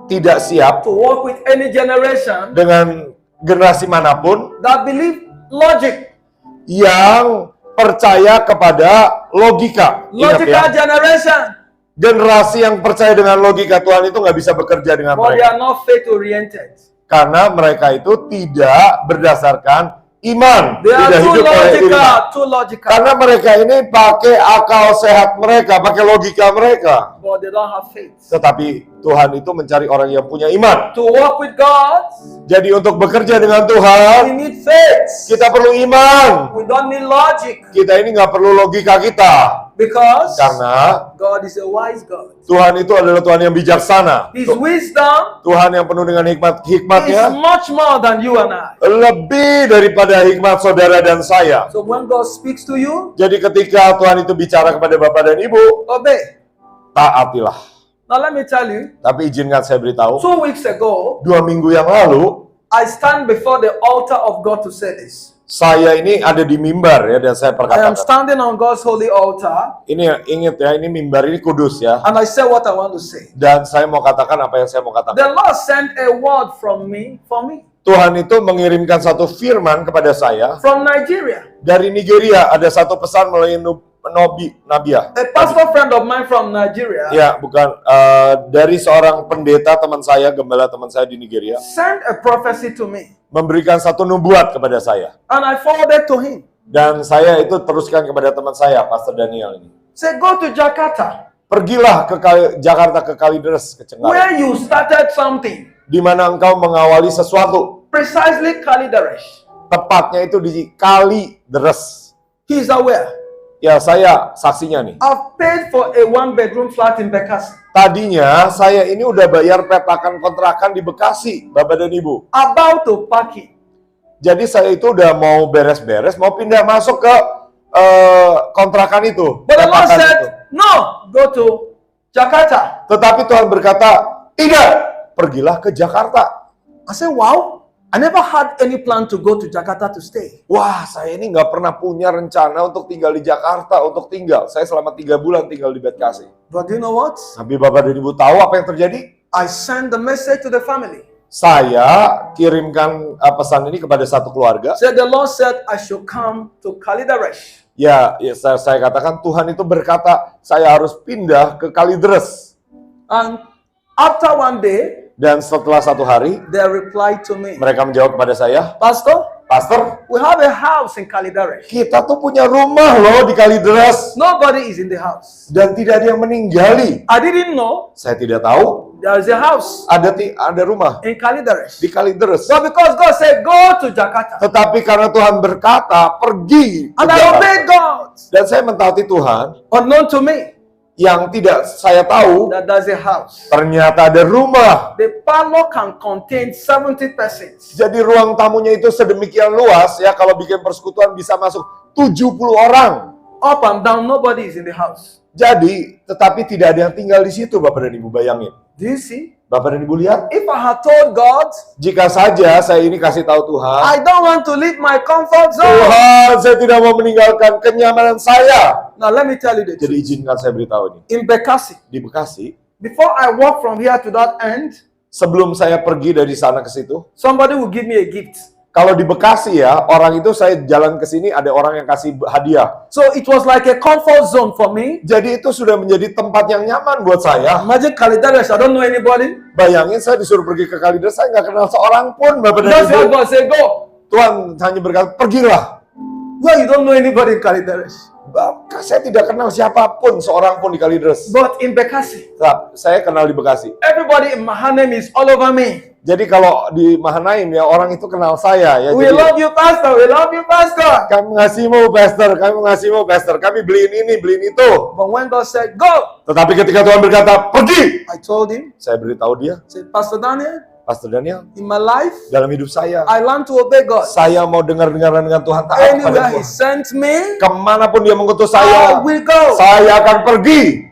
tidak siap to work with any generation dengan generasi manapun that believe logic. yang percaya kepada logika. Ingat ya, Logical generation. generasi yang percaya dengan logika Tuhan itu nggak bisa bekerja dengan But they mereka. are not faith oriented. Karena mereka itu tidak berdasarkan iman, They are tidak too hidup oleh logical, iman. too logical. Karena mereka ini pakai akal sehat mereka, pakai logika mereka. But they don't have faith. Tetapi Tuhan itu mencari orang yang punya iman. To work with God, Jadi untuk bekerja dengan we Tuhan, need faith. kita perlu iman. We don't need logic. Kita ini nggak perlu logika kita. Because Karena God is a wise God. Tuhan itu adalah Tuhan yang bijaksana. His wisdom Tuhan yang penuh dengan is hikmatnya much more than you and I. lebih daripada hikmat saudara dan saya. So when God speaks to you, Jadi ketika Tuhan itu bicara kepada Bapak dan Ibu, obey. taatilah. Now let me tell you, Tapi izinkan saya beritahu, 2 weeks ago, 2 minggu yang lalu, I stand before the altar of God to say this. saya ini ada di mimbar ya, dan saya I am perkatakan, standing on God's holy altar, ini ingat ya, ini mimbar ini kudus ya. and I say what I want to say. Dan saya mau katakan apa yang saya mau katakan. The Lord sent a word from me, for me, Tuhan itu mengirimkan satu firman kepada saya. from Nigeria. Dari Nigeria ada satu pesan melalui Nabiah. A pastor friend of mine from Nigeria Ya, bukan dari seorang pendeta teman saya, gembala teman saya di Nigeria, sent a prophecy to me, memberikan satu nubuat kepada saya. and I forwarded to him. Dan saya itu teruskan kepada teman saya, Pastor Daniel ini. Say, go to Jakarta, Pergilah ke Jakarta, ke Kalideres, ke Cengkareng, where you started something, di mana engkau mengawali sesuatu. precisely Kalideresh. Tepatnya itu di Kalideres. He's aware. Ya, saya saksinya nih. I've paid for a 1-bedroom flat in Bekasi. Tadinya saya ini udah bayar petakan kontrakan di Bekasi, Bapak dan Ibu. About to pack it. Jadi saya itu udah mau beres-beres, mau pindah masuk ke kontrakan itu. But the Lord petakan said, itu. no, go to Jakarta. Tetapi Tuhan berkata, tidak, pergilah ke Jakarta. I said, wow, I never had any plan to go to Jakarta to stay. Wah, saya ini nggak pernah punya rencana untuk tinggal di Jakarta, untuk tinggal. Saya selama 3 bulan tinggal di Bekasi. But do you know what? Tapi Bapak dan Ibu tahu apa yang terjadi? I sent the message to the family. Saya kirimkan pesan ini kepada satu keluarga. Said the Lord said I should come to Kalidaresh. Ya, saya katakan Tuhan itu berkata, saya harus pindah ke Kalideres. And after one day, Dan setelah 1 hari, they replied to me, mereka menjawab kepada saya, Pastor, Pastor, we have a house in Kalidaresh. kita tuh punya rumah loh di Kalideres. Nobody is in the house. Dan tidak ada yang meninggali. I didn't know Saya tidak tahu, there is a house ada rumah in Kalidaresh. di Kalideres. But because God said, go to Jakarta. Tetapi karena Tuhan berkata, pergi ke And I Jakarta. obeyed God. Dan saya mentaati Tuhan, Unknown to me yang tidak saya tahu, that there's a house. ternyata ada rumah. The parlor can contain 70 persons. Jadi ruang tamunya itu sedemikian luas ya, kalau bikin persekutuan bisa masuk 70 orang. Up and down, nobody is in the house. Jadi, tetapi tidak ada yang tinggal di situ, Bapak dan Ibu, bayangin. Do you see? Bapak dan Ibu lihat, If I had told God, jika saja saya ini kasih tahu Tuhan, I don't want to leave my comfort zone. Tuhan, saya tidak mau meninggalkan kenyamanan saya. Now let me tell you the Jadi truth. izinkan saya beritahu ini. In Bekasi, Di Bekasi, before I walk from here to that end, sebelum saya pergi dari sana ke situ, somebody will give me a gift. kalau di Bekasi ya, orang itu saya jalan ke sini ada orang yang kasih hadiah. So it was like a comfort zone for me. Jadi itu sudah menjadi tempat yang nyaman buat saya. Imagine Kalidaresh, I don't know anybody. Bayangin saya disuruh pergi ke Kalideres, saya nggak kenal seorang pun, Bapak dan That's why Ibu. God said, go. Tuhan hanya berkata, pergilah. Well, you don't know anybody in Kalidaresh. Saya tidak kenal siapapun, seorang pun di Kalideres. But in Bekasi, Saya kenal di Bekasi. everybody in Mahanaim is all over me. Jadi kalau di Mahanaim ya, orang itu kenal saya ya. We Jadi, love you, Pastor. We love you, Pastor. kami mengasihimu, Pastor. Kami mengasihimu, Pastor. Kami beliin ini, beliin itu. But when God said, go, Tetapi ketika Tuhan berkata, pergi. I told him, Saya beritahu dia, said, Pastor Daniel, Pastor Daniel, in my life, dalam hidup saya, I learned to obey God. saya mau dengar-dengaran dengan Tuhan, taat kepada Anywhere He Tuhan. sent me, Kemanapun dia mengutus I saya, will go. saya akan pergi.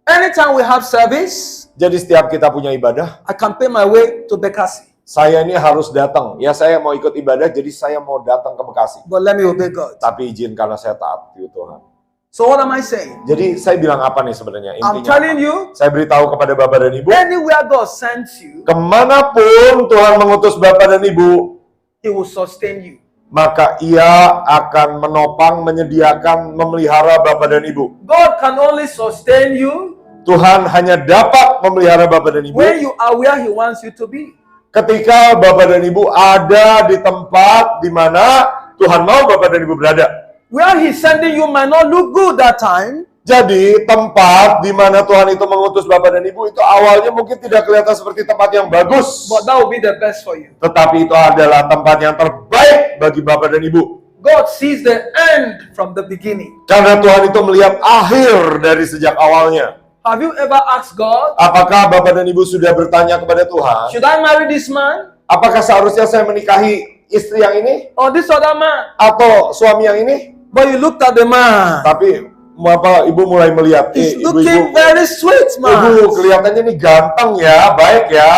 Anytime we have service, Jadi setiap kita punya ibadah, I can pay my way to Bekasi. saya ini harus datang. Ya saya mau ikut ibadah, jadi saya mau datang ke Bekasi. But let me obey God. Tapi izin karena saya taat di Tuhan. So what am I saying? Jadi saya bilang apa nih sebenarnya? I'm Intinya telling apa? you, Saya beritahu kepada Bapak dan Ibu, anywhere God sends you, kemanapun Tuhan mengutus Bapak dan Ibu, He will sustain you. maka Ia akan menopang, menyediakan, memelihara Bapak dan Ibu. God can only sustain you Tuhan hanya dapat memelihara Bapak dan Ibu when you are where He wants you to be. ketika Bapak dan Ibu ada di tempat di mana Tuhan mau Bapak dan Ibu berada. Where He's sending you might not look good that time, Jadi tempat di mana Tuhan itu mengutus Bapak dan Ibu itu awalnya mungkin tidak kelihatan seperti tempat yang bagus. but that will be the best for you. Tetapi itu adalah tempat yang terbaik bagi Bapak dan Ibu. God sees the end from the beginning. Karena Tuhan itu melihat akhir dari sejak awalnya. Have you ever asked God, Apakah Bapak dan Ibu sudah bertanya kepada Tuhan, should I marry this man apakah seharusnya saya menikahi istri yang ini or this other man? atau suami yang ini? But you looked at the man. Tapi Ibu mulai melihat, He's ibu looking very sweet, man. Ibu kelihatannya nih ganteng ya, baik ya.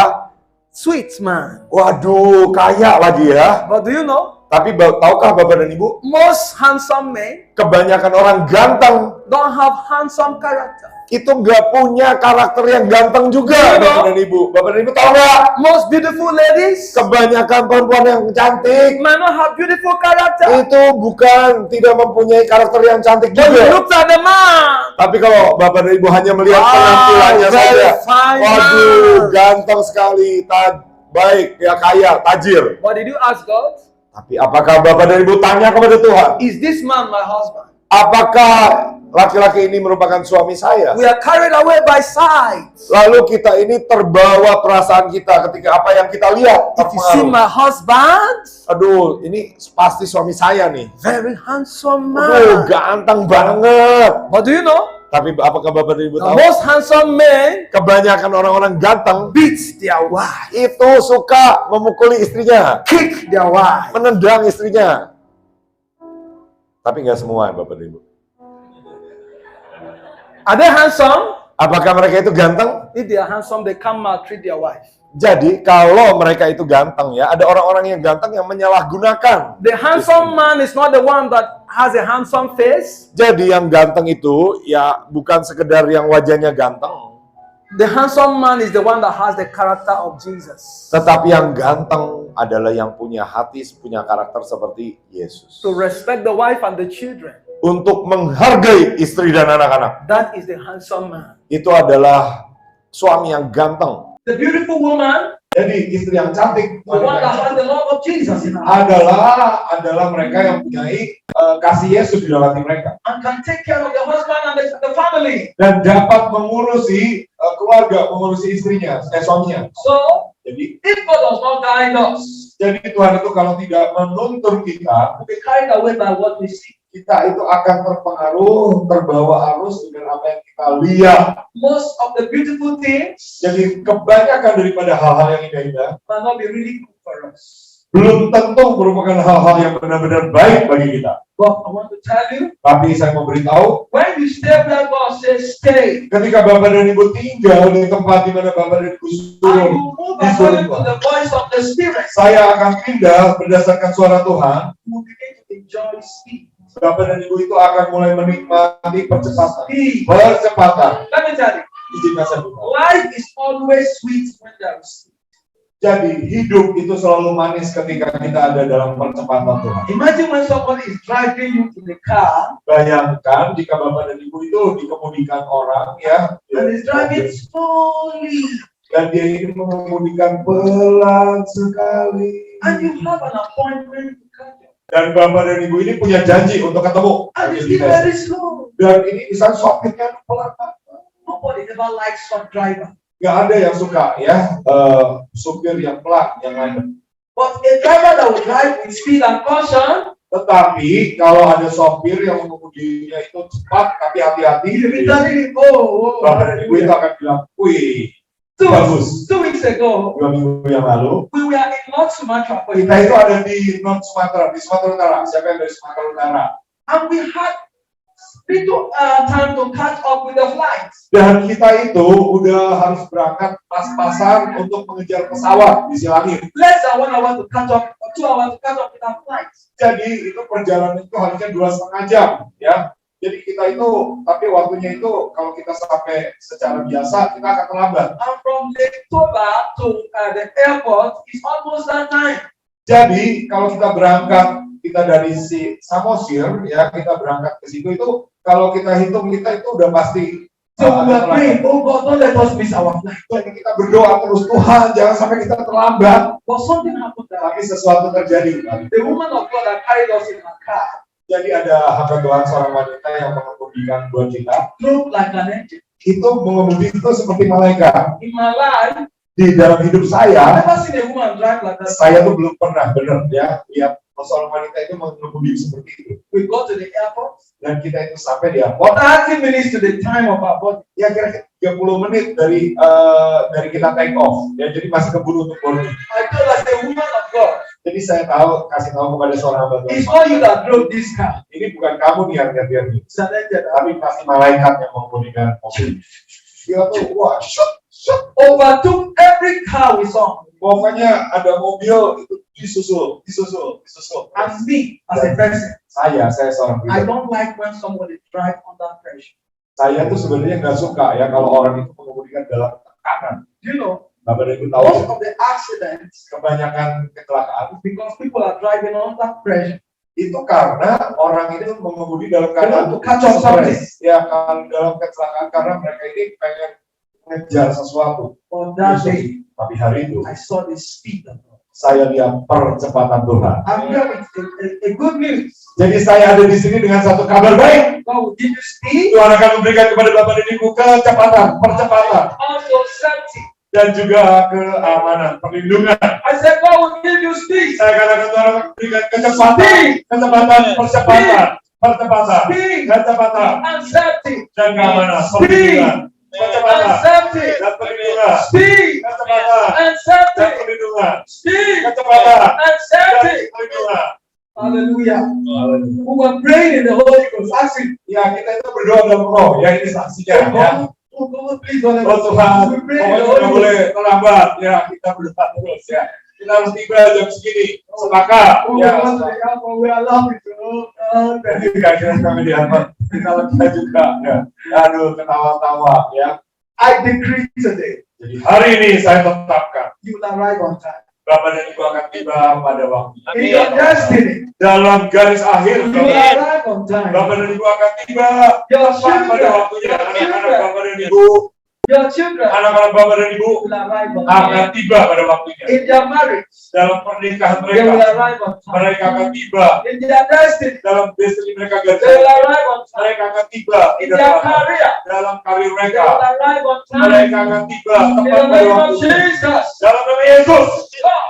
Sweet man. Waduh, kaya lagi ya. But do you know, Tapi tahukah Bapak dan Ibu, most handsome men kebanyakan orang ganteng don't have handsome character. itu nggak punya karakter yang ganteng juga, Iya, Bapak dan Ibu. Bapak dan Ibu tahu nggak? Most beautiful ladies Kebanyakan perempuan yang cantik might not have beautiful character. itu bukan tidak mempunyai karakter yang cantik But you juga. looked at the man. Tapi kalau Bapak dan Ibu hanya melihat Wow, penampilannya very saja, fine waduh, man. ganteng sekali, baik, ya kaya, tajir. But did you ask God, Tapi apakah Bapak dan Ibu tanya kepada Tuhan, is this man my husband? apakah laki-laki ini merupakan suami saya? We are carried away by sight. Lalu kita ini terbawa perasaan kita ketika apa yang kita lihat If you see terpengaruh. my husband, Aduh, ini pasti suami saya nih. very handsome Aduh, man. ganteng banget. But do you know, Tapi apakah Bapak dan Ibu the tahu? most handsome men Kebanyakan orang-orang ganteng beats their wife, itu suka memukuli istrinya, kick their wife. menendang istrinya. Tapi nggak semua, Bapak dan Ibu. Are they handsome? Apakah mereka itu ganteng? If they are handsome, they can't maltreat their wife. Jadi kalau mereka itu ganteng ya, ada orang-orang yang ganteng yang menyalahgunakan. The handsome man is not the one that has a handsome face. Jadi yang ganteng itu ya bukan sekedar yang wajahnya ganteng. The handsome man is the one that has the character of Jesus. Tetapi yang ganteng adalah yang punya hati, punya karakter seperti Yesus. To respect the wife and the children. Untuk menghargai istri dan anak-anak. That is the handsome man. Itu adalah suami yang ganteng. The beautiful woman, Jadi istri yang cantik, the one that has the love of Jesus in her adalah mereka yang punya kasih Yesus di dalam hati mereka and can take care of the husband and the family. dan dapat mengurusi keluarga, mengurusi istrinya, suaminya. So, Jadi if God does not guide us, Tuhan itu kalau tidak menuntun kita, we'll be carried away by what we see. kita itu akan terbawa arus dengan apa yang kita lihat. Most of the beautiful things Jadi kebanyakan daripada hal-hal yang indah-indah might not be really good for us. belum tentu merupakan hal-hal yang benar-benar baik bagi kita. But I want to tell you, Tapi saya mau beritahu, when you stay where God says stay, ketika Bapak dan Ibu tinggal di tempat di mana Bapak dan Ibu and suruh, you move according to the voice of the Spirit, saya akan pindah berdasarkan suara Tuhan. you will begin to enjoy speed. Bapak dan Ibu itu akan mulai menikmati percepatan. Speed. Percepatan. Let me tell you, Izinkan saya buka. life is always sweet when there is speed. Jadi hidup itu selalu manis ketika kita ada dalam percepatan Tuhan. Imagine when somebody is driving you in the car Bayangkan jika Bapak dan Ibu itu dikemudikan orang ya, and is driving slowly, dan dia ini mengemudikan pelan sekali. and you have an appointment to catch up, Dan Bapak dan Ibu ini punya janji untuk ketemu. and it's still very slow. Dan ini bisa sopirnya pelan. Nobody ever likes some driver. Nggak ada yang suka ya supir yang pelan, yang ada. But a driver that will drive with speed and caution, Tetapi kalau ada sopir yang mengemudinya itu cepat tapi hati-hati, literally, Bapak dan Ibu itu akan bilang, wih, two bagus. weeks ago, 2 minggu yang lalu, we were in North Sumatra, for kita itu ada di North Sumatera, di Sumatera Utara. Siapa yang dari Sumatera Utara? and we had little time to catch up with the flights. Dan kita itu udah harus berangkat pas-pasan untuk mengejar pesawat di Silangit. Less than 1 hour to catch up, or 2 hours to catch up with our flights. Jadi itu perjalanan itu harusnya 2,5 jam, ya. Jadi kita itu, tapi waktunya itu kalau kita sampai secara biasa kita akan terlambat. And from Lake Toba to the airport is almost that time. Jadi kalau kita berangkat, kita dari si Samosir, ya kita berangkat ke situ itu, kalau kita hitung kita itu udah pasti. So we were praying, oh God, don't let us miss our flight. Jadi kita berdoa terus, Tuhan jangan sampai kita terlambat. But something happened that Tapi sesuatu terjadi. the woman of God that carried us in her car Jadi ada hamba Tuhan seorang wanita yang mengemudikan buat kita. drove like an angel. Itu mengemudi itu seperti malaikat. In my life, Di dalam hidup I've saya never seen a woman drive like that. tuh belum pernah benar ya lihat seorang wanita itu mengemudi seperti itu. We go to the airport, Dan kita itu sampai di airport, 30 minutes to the time of our body. ya kira-kira 30 menit dari kita take off. Ya jadi masih keburu untuk boarding. I told her, the woman of God, Jadi saya kasih tahu kepada seorang hamba Tuhan. it's not you that drove this car. Ini bukan kamu nih yang nyetir, It's an angel. tapi pasti malaikat yang mengemudikan mobil. Dia tuh wah, Overtook every car we saw. pokoknya ada mobil itu disusul. And me, as a person, Saya seorang I pribadi. don't like when somebody drive under pressure. Saya tuh sebenarnya nggak suka ya kalau orang itu mengemudikan dalam tekanan. You know, Bapak dan Ibu tahu most of the accidents kebanyakan kecelakaan is because people are driving under pressure. itu karena orang itu mengemudi dalam keadaan To catch up something. Ya kalau dalam kecelakaan karena mereka ini pengen ngejar sesuatu. On that day, Tapi hari itu I saw the speed of God. saya lihat percepatan Tuhan. I'm here with a good news. Jadi saya ada di sini dengan satu kabar baik. God will give you speed, Tuhan akan memberikan kepada Bapak dan Ibu kecepatan, percepatan, also safety. dan juga keamanan, perlindungan. I said, God will give you speed. Saya katakan Tuhan akan memberikan kecepatan, percepatan, Speed kecepatan, and safety. dan keamanan, Speed perlindungan, and kecepatan, safety. dan perlindungan, Speed kecepatan, and dan safety. perlindungan, Speed kecepatan, and dan safety. perlindungan. Hallelujah. We were praying in the Holy Ghost, asking, Ya kita itu berdoa dalam roh, ya ini saksinya ya. Please don't let Oh us Tuhan, we pray pokoknya in the nggak Holy boleh Ghost. terlambat ya, kita berdoa terus ya. Kita harus tiba jam segini, sepakat We ya. want to be helpful. We are laughing. Jadi kira kami dihambat, kita lega juga ya. Aduh, ketawa-tawa ya. I decree today, Jadi hari ini saya tetapkan you will arrive on time. Bapak dan Ibu akan tiba pada waktu. In your destiny, Dalam garis akhir, you will arrive on time. Bapak dan Ibu akan tiba Your tepat pada children, waktunya. your Anak-anak children, Bapak dan Ibu, your children anak-anak Bapak dan Ibu will arrive on akan time. tiba pada waktunya. In their marriage, Dalam pernikahan they will mereka, arrive on time. mereka akan tiba. In their destiny, Dalam destiny mereka they will gagal, arrive on time. mereka akan tiba. In their career, Dalam karir they mereka, will arrive on mereka time. akan tiba In tepat the pada name of waktunya. Jesus. Dalam nama Yesus. God,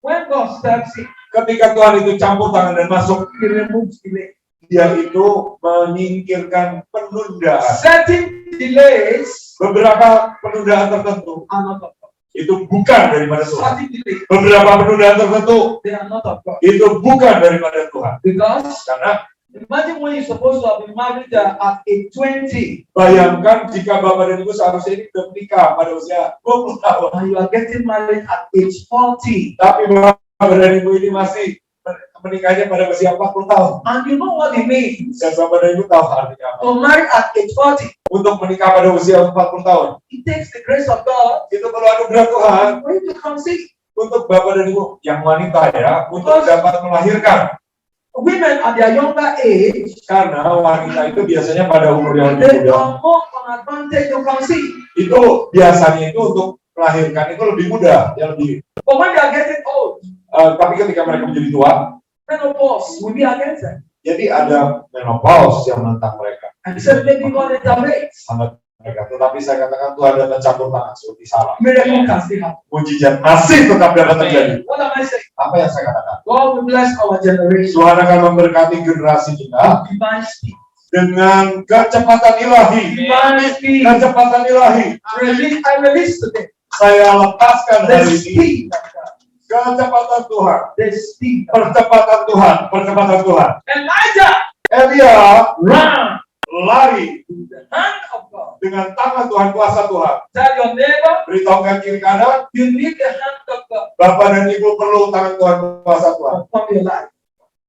when God steps in, Ketika Tuhan itu campur tangan dan masuk, He removes delay. Dia itu menyingkirkan penundaan. Certain delays Beberapa penundaan tertentu are not of God. itu bukan daripada Tuhan. Certain delays, Beberapa penundaan tertentu they are not of God. itu bukan daripada Tuhan. Because Karena imagine when you're supposed to have been married at age 20 bayangkan jika Bapak dan Ibu seharusnya ini sudah menikah pada usia 20 tahun. and you are getting married at age 40. Tapi Bapak dan Ibu ini masih menikahnya pada usia 40 tahun. And you know what it means Dan Bapak dan Ibu tahu artinya apa. to marry at age 40. Untuk menikah pada usia 40 tahun. It takes the grace of God Itu perlu anugerah Tuhan for you to conceive. untuk Bapak dan Ibu yang wanita ya, untuk dapat melahirkan. Women at their younger age, Karena wanita itu biasanya pada umur yang they lebih muda. are more on advantage to conceive. Itu biasanya itu untuk melahirkan itu lebih mudah, ya lebih. But when they are getting old, Tapi ketika mereka menjadi tua, menopause will be against them. jadi ada menopause yang menentang mereka. And so maybe God intervenes. Sangat mereka. Tetapi saya katakan Tuhan datang campur tangan seperti salah. Miracle can still happen. Mujizat masih tetap dapat terjadi. What am I saying? Apa yang saya katakan? God will bless our generation. Tuhan akan memberkati generasi kita Divine speed. dengan kecepatan ilahi. Divine speed. Kecepatan ilahi. I release today Saya lepaskan the hari ini speed of God. kecepatan Tuhan. The speed of God. Percepatan Tuhan, percepatan Tuhan. Elijah Elia ran lari with the hand of God. dengan tangan Tuhan, kuasa Tuhan. Tell your neighbor Beritahukan kiri kanan, you need the hand of God Bapak dan Ibu perlu tangan Tuhan, kuasa Tuhan upon your life.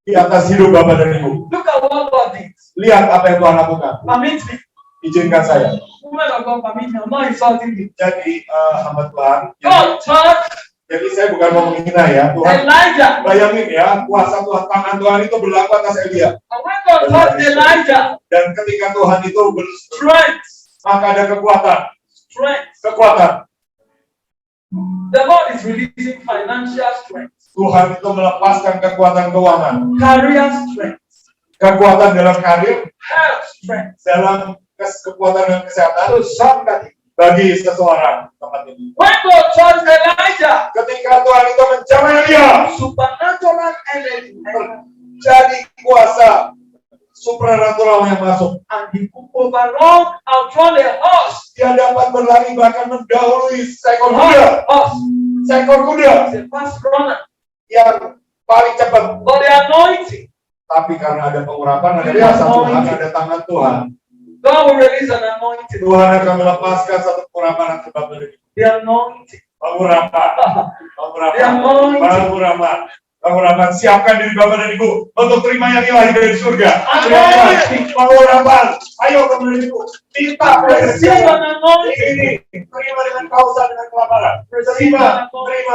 di atas hidup Bapak dan Ibu. Look at what God did. Lihat apa yang Tuhan lakukan. Permit me. Izinkan saya. Woman of God, permit me. I'm not insulting you. Jadi hamba Tuhan. God touched Jadi saya bukan mau menghina ya Tuhan. Elijah. Bayangin ya, kuasa Tuhan, tangan Tuhan itu berlaku atas Elia. And when God touched Elijah, Dan ketika Tuhan itu strength, maka ada kekuatan. strength. Kekuatan. The Lord is releasing financial strength, Tuhan itu melepaskan kekuatan keuangan. career strength, Kekuatan dalam karir, health strength. dalam kekuatan dalam kesehatan So somebody, bagi seseorang tempat ini. when God touched Elijah, Ketika Tuhan itu mencapai Elia, supernatural energy, jadi kuasa supranatural yang masuk. and he could overrun, outrun a horse. Dia dapat berlari bahkan mendahului seekor kuda. Horse Seekor kuda is a fast runner. yang paling cepat. But the anointing, Tapi karena ada pengurapan, ada kuasa Tuhan, ada tangan Tuhan. God will release an anointing. Tuhan akan melepaskan satu pengurapan akibat dari The anointing. pengurapan. The anointing. Pengurapan. Siapkan diri Bapak dan Ibu untuk terima yang ilahi dari surga. Anointing. Pengurapan. Ayo Bapak dan Ibu. Minta Receive an anointing. ini. Terima dengan kausa, dengan kelaparan. Terima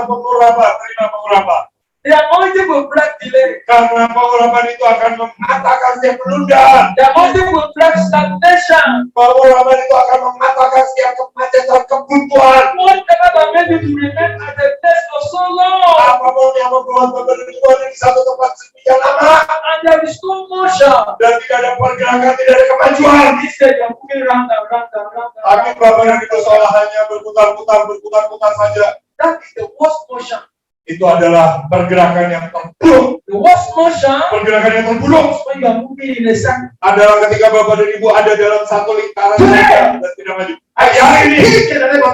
pengurapan. Terima pengurapan. The anointing will break delay. Karena pengurapan itu akan mematahkan setiap penundaan. The anointing will break stagnation. Pengurapan itu akan mematahkan setiap kemacetan kebuntuan. Whatever that made you to remain at the place for so long, Apapun yang membuat Bapak dan Ibu ada di satu tempat sekian lama. and there is no motion. Dan tidak ada pergerakan, tidak ada kemajuan. Instead, you're moving round and round and round and Tapi round. Bapak dan Ibu seolah hanya berputar-putar saja. That is the worst motion. Itu adalah pergerakan yang terburuk. The worst motion Pergerakan yang terburuk is when you are moving in a circle. adalah ketika Bapak dan Ibu ada dalam satu lingkaran saja dan tidak maju. Hari ini,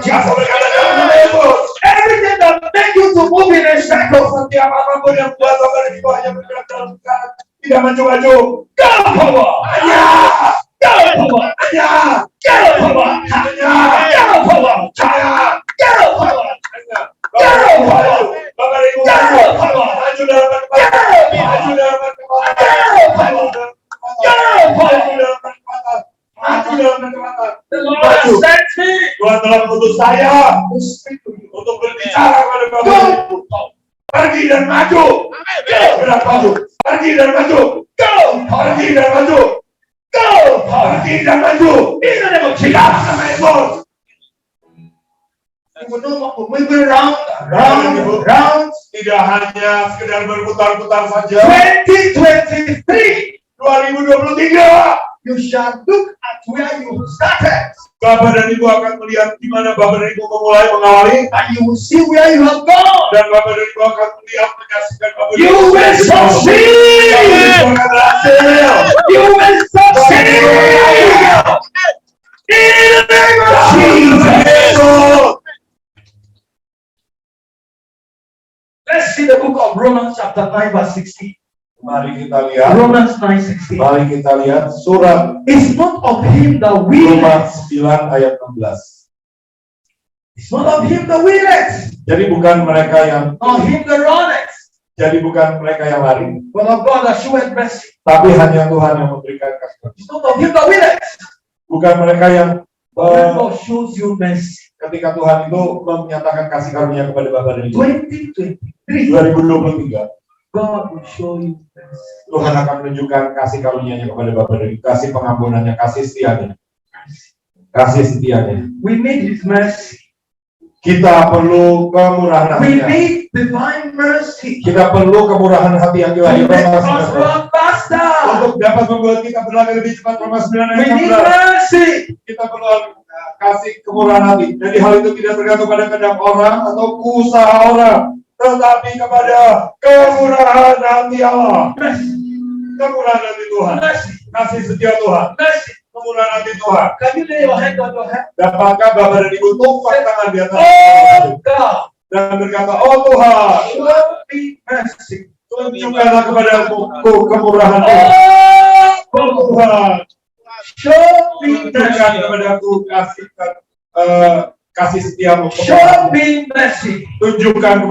aku berkata dalam nama Yesus, Everything that make you to move in a circle, setiap apapun yang buat Bapak dan Ibu hanya bergerak dalam lingkaran, tidak maju-maju. God power, Hanya, God power, hanya, God power, maju. sent me Tuhan telah mengutus saya to speak to you. untuk berbicara kepada Bapak dan Ibu. Pergi dan maju. Gerak maju. Pergi dan maju. Pergi dan maju. Pergi dan maju. In the name of Di Jesus. dalam nama Yesus. You will no more moving round. Tidak hanya sekedar berputar-putar saja. 2023, 2023. you shall look at where you started, Bapak dan Ibu akan melihat di mana Bapak dan Ibu memulai mengawali, and you will see where you have gone. dan Bapak dan Ibu akan melihat menyaksikan Bapak dan You Ibu will succeed. akan berhasil. You will succeed. In the name of Jesus. Let's see the book of Romans chapter 9 verse 16. Mari kita lihat. Romans 9:16. Mari kita lihat surat It's not of him that Roma willeth. 9 ayat 16. It's not of him that willeth, Jadi bukan mereka yang nor him that runneth, jadi bukan mereka yang lari, but of God that showeth mercy. tapi hanya Tuhan yang memberikan kasih. It's not of him that willeth, Bukan mereka yang but when God shows you mercy. ketika Tuhan itu menyatakan kasih karunia kepada Bapak dan Ibu. 2023, 2023 God will show you mercy. Tuhan akan menunjukkan kasih karunia-Nya kepada Bapak dan Ibu, kasih pengampunannya, kasih setianya. Kasih setianya. We need his mercy. Kita perlu kemurahan We hatinya. need divine mercy. Kita perlu kemurahan hati yang To dilahirkan make Roma us 9 run faster. untuk dapat membuat kita berlari lebih cepat. Roma 9 We ayat need 16. mercy. Kita perlu kasih kemurahan hati. Jadi hal itu tidak tergantung pada kehendak orang atau usaha orang, tetapi kepada kemurahan hati Allah. Mercy. Kemurahan hati Tuhan. Mercy. Kasih setia Tuhan. Mercy. Kemurahan hati Tuhan. Can you lay your hand on your head? Dapatkah Bapak dan Ibu tumpang tangan di atas Oh God, dan berkata, oh Tuhan, show me mercy. tunjukkanlah kepadaku kemurahan Tuhan. Oh Oh Tuhan, show me tunjukkan mercy. kepadaku kasih setiamu. Show me mercy. Tunjukkan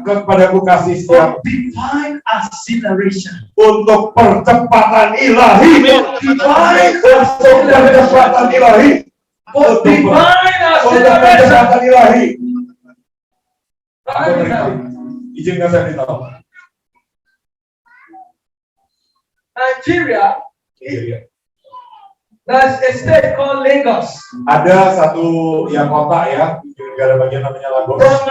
kepadaku kasih setiamu For divine acceleration. untuk percepatan ilahi. Divine Untuk percepatan ilahi. For divine Untuk acceleration. percepatan ilahi. Divine acceleration. Izinkan saya beritahu. Nigeria, Iya. there's a state called Lagos. Ada satu yang kota ya di negara bagian namanya Lagos. From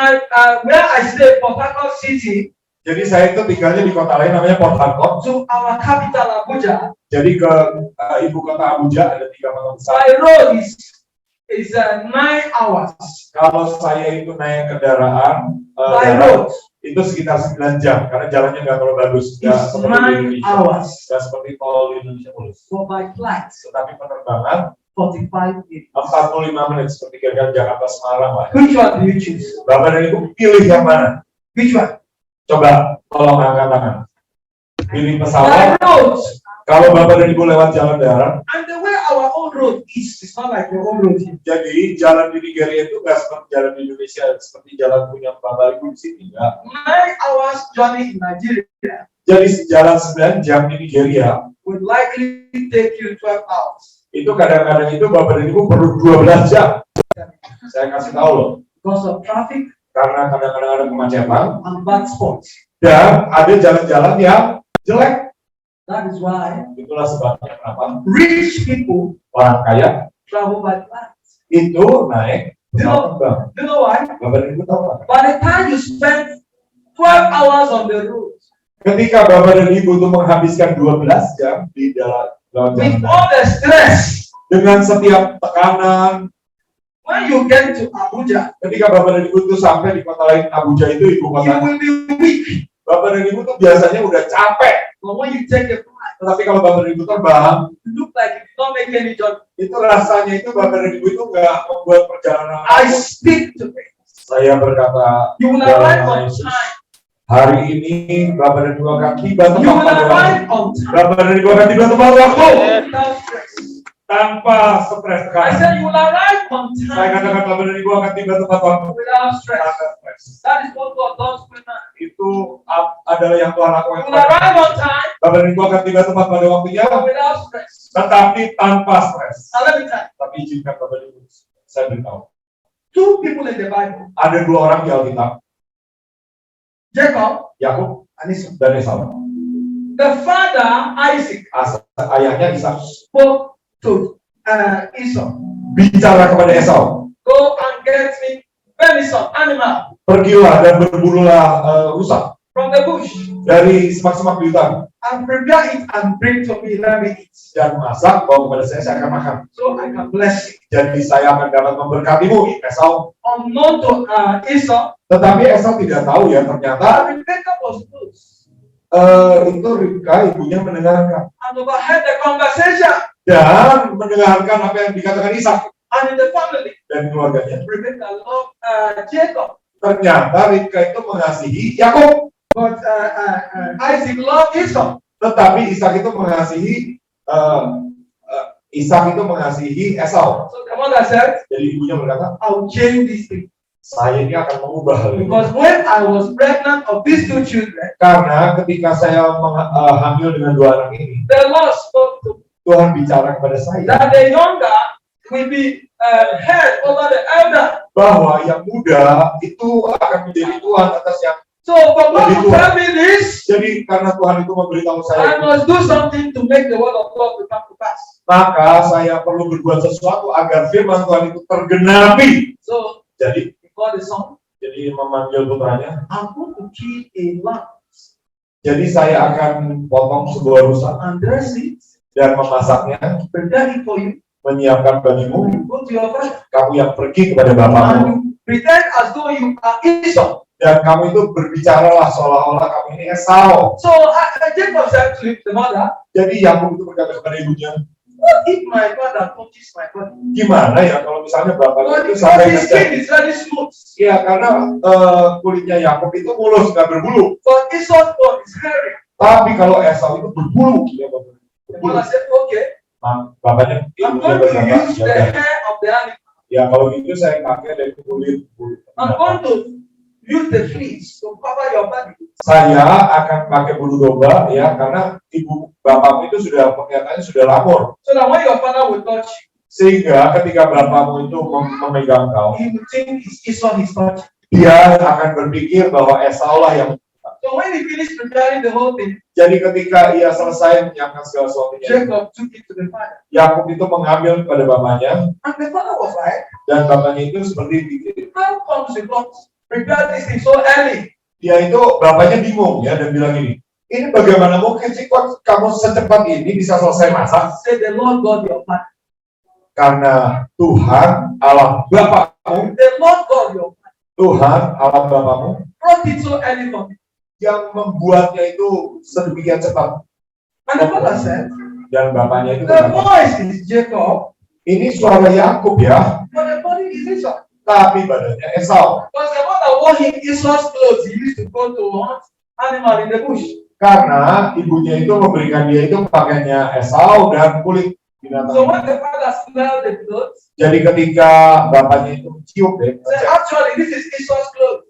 where I stay, Port Harcourt City, Jadi saya itu tinggalnya di kota lain namanya Port Harcourt. to our capital Abuja, Jadi ke ibu kota Abuja ada 3 kota besar. by road is 9 hours. Kalau saya itu naik kendaraan By darat, road itu sekitar 9 jam karena jalannya nggak terlalu bagus. Nggak is seperti di 9 Indonesia. hours. Nggak seperti tol di Indonesia mulus. For by flight, Tetapi penerbangan 45 minutes. 45 menit seperti kira-kira Jakarta Semarang lah. Which one do you choose? Bapak dan Ibu pilih yang mana? Which one? Coba tolong angkat tangan. Pilih By pesawat. road. Kalau Bapak dan Ibu lewat jalan darat, And the way our own road is, it's not like your own road here. jadi jalan di Nigeria itu nggak seperti jalan di Indonesia, seperti jalan punya Bapak Ibu di sini nggak. 9 hours journey in Nigeria Jadi jalan 9 jam di Nigeria would likely take you 12 hours. itu kadang-kadang itu Bapak dan Ibu perlu 12 jam. Saya kasih tahu loh, Because of traffic karena kadang-kadang ada kemacetan and bad spots. dan ada jalan-jalan yang jelek. That is why Itulah sebabnya kenapa rich people orang kaya travel by flight. itu naik pesawat terbang. You know why? Bapak dan Ibu tahu nggak? By the time you spend 12 hours on the road, Ketika Bapak dan Ibu itu menghabiskan 12 jam di dalam with jalan all the stress, dengan setiap tekanan, when you get to Abuja, ketika Bapak dan Ibu itu sampai di kota lain, Abuja itu ibu you kota. will be weak. Bapak dan Ibu tuh biasanya udah capek. But when you take a flight, Tetapi kalau Bapak dan Ibu terbang, you look like you did not make any journey. itu rasanya itu Bapak dan Ibu itu nggak membuat perjalanan. I speak to you. Saya berkata, You will dalam arrive nama on Yesus, time. hari ini Bapak dan Ibu akan tiba You tepat will pada waktu. arrive on time. Bapak dan Ibu akan tiba tepat waktu Without stress. tanpa stres I tekanan. said you will arrive on Saya time katakan Bapak dan Ibu akan tiba tepat waktu without stress. tanpa stres. pampres. That is what God does with us. Itu adalah yang Tuhan lakukan. We will arrive on time, Kabar itu akan tiba tepat pada waktunya, but without stress. tetapi tanpa stres. Now let me tell you, Tapi izinkan kabar itu saya beritahu. two people in the Bible, Ada dua orang di Alkitab, Jacob Yakub and Esau. dan Esau. The father, Isaac, Ayahnya Ishak spoke to Esau, bicara kepada Esau, go and get me venison, animal, pergilah dan berburulah rusa from the bush, dari semak-semak di hutan and prepare it and bring to me, let me eat, dan masak, bawa kepada saya akan makan. so I can bless you. Jadi saya akan dapat memberkatimu, Esau. Unknown to Esau, Tetapi Esau tidak tahu ya, ternyata Rebecca was close itu Ribka ibunya mendengarkan and overheard the conversation, dan mendengarkan apa yang dikatakan Ishak and in the family, dan keluarganya. Rebecca loved Jacob, Ternyata Ribka itu mengasihi Yakub, but Isaac loved Esau. tetapi Ishak itu mengasihi Esau. So the mother said, Jadi ibunya berkata, I'll change this thing. saya ini akan mengubah hal ini. Because when I was pregnant of these two children, Karena ketika saya hamil dengan dua anak ini, the Lord spoke to me Tuhan bicara kepada saya that the younger will be head over the elder. bahwa yang muda itu akan menjadi Tuhan atas yang. So for God to tell me this, Jadi karena Tuhan itu memberitahu I saya, must do something to make the word of God come to pass. maka saya perlu berbuat sesuatu agar firman Tuhan itu tergenapi. So Jadi he called the son, jadi memanggil putranya. I'm going to kill a lamb Jadi saya akan potong sebuah rusa and dress it, dan memasaknya, prepare it for you, menyiapkan bagimu. go to your father, Kamu yang pergi kepada bapakmu and you pretend as though you are Esau. dan kamu itu berbicaralah seolah-olah kamu ini Esau. So Jacob said to the mother, Jadi Yakub itu berkata kepada ibunya, what if my father touches my body? gimana ya kalau misalnya bapak But itu because sampai his skin is very smooth, ya karena kulitnya Yakub itu mulus nggak berbulu. but Esau's bone is hairy. Tapi kalau Esau itu berbulu, ya bapak. The mother said, okay, Bapaknya I'm ibunya going to berkata, use ya the udah. hair of the animal. Ya kalau gitu saya pakai dari kulit. I'm going to use the fleece to cover your body. Saya akan pakai bulu domba ya karena ibu bapakmu itu sudah penglihatannya sudah lamur. So that when your father will touch you, Sehingga ketika bapakmu itu memegang kau, he will think it's Esau he's touching. dia akan berpikir bahwa Esau lah yang. So when he finished preparing the whole thing, Jadi ketika ia selesai menyiapkan segala sesuatunya, Jacob took it to the father. Yakub itu mengambil kepada bapaknya And the father was like, dan bapaknya itu seperti pikir. how comes the Lord prepare this thing so early? Dia itu bapaknya bingung ya dan bilang ini bagaimana mungkin sih kok kamu secepat ini bisa selesai masak? Say the Lord God your father. Karena Tuhan Allah bapakmu, The Lord God your father Tuhan Allah bapakmu brought it so early for me. yang membuatnya itu sedemikian cepat. And the father said, Dan bapaknya itu the berkata, voice is Jacob, ini suara Yakub ya, but the body is Esau. tapi badannya Esau. Because the mother wore him Esau's clothes. He used to go to hunt animal in the bush. Karena ibunya itu memberikan dia itu pakaiannya Esau dan kulit So binatang. when the father smelled the clothes, Jadi ketika bapaknya itu mencium deh, said, actually, this is Esau's clothes.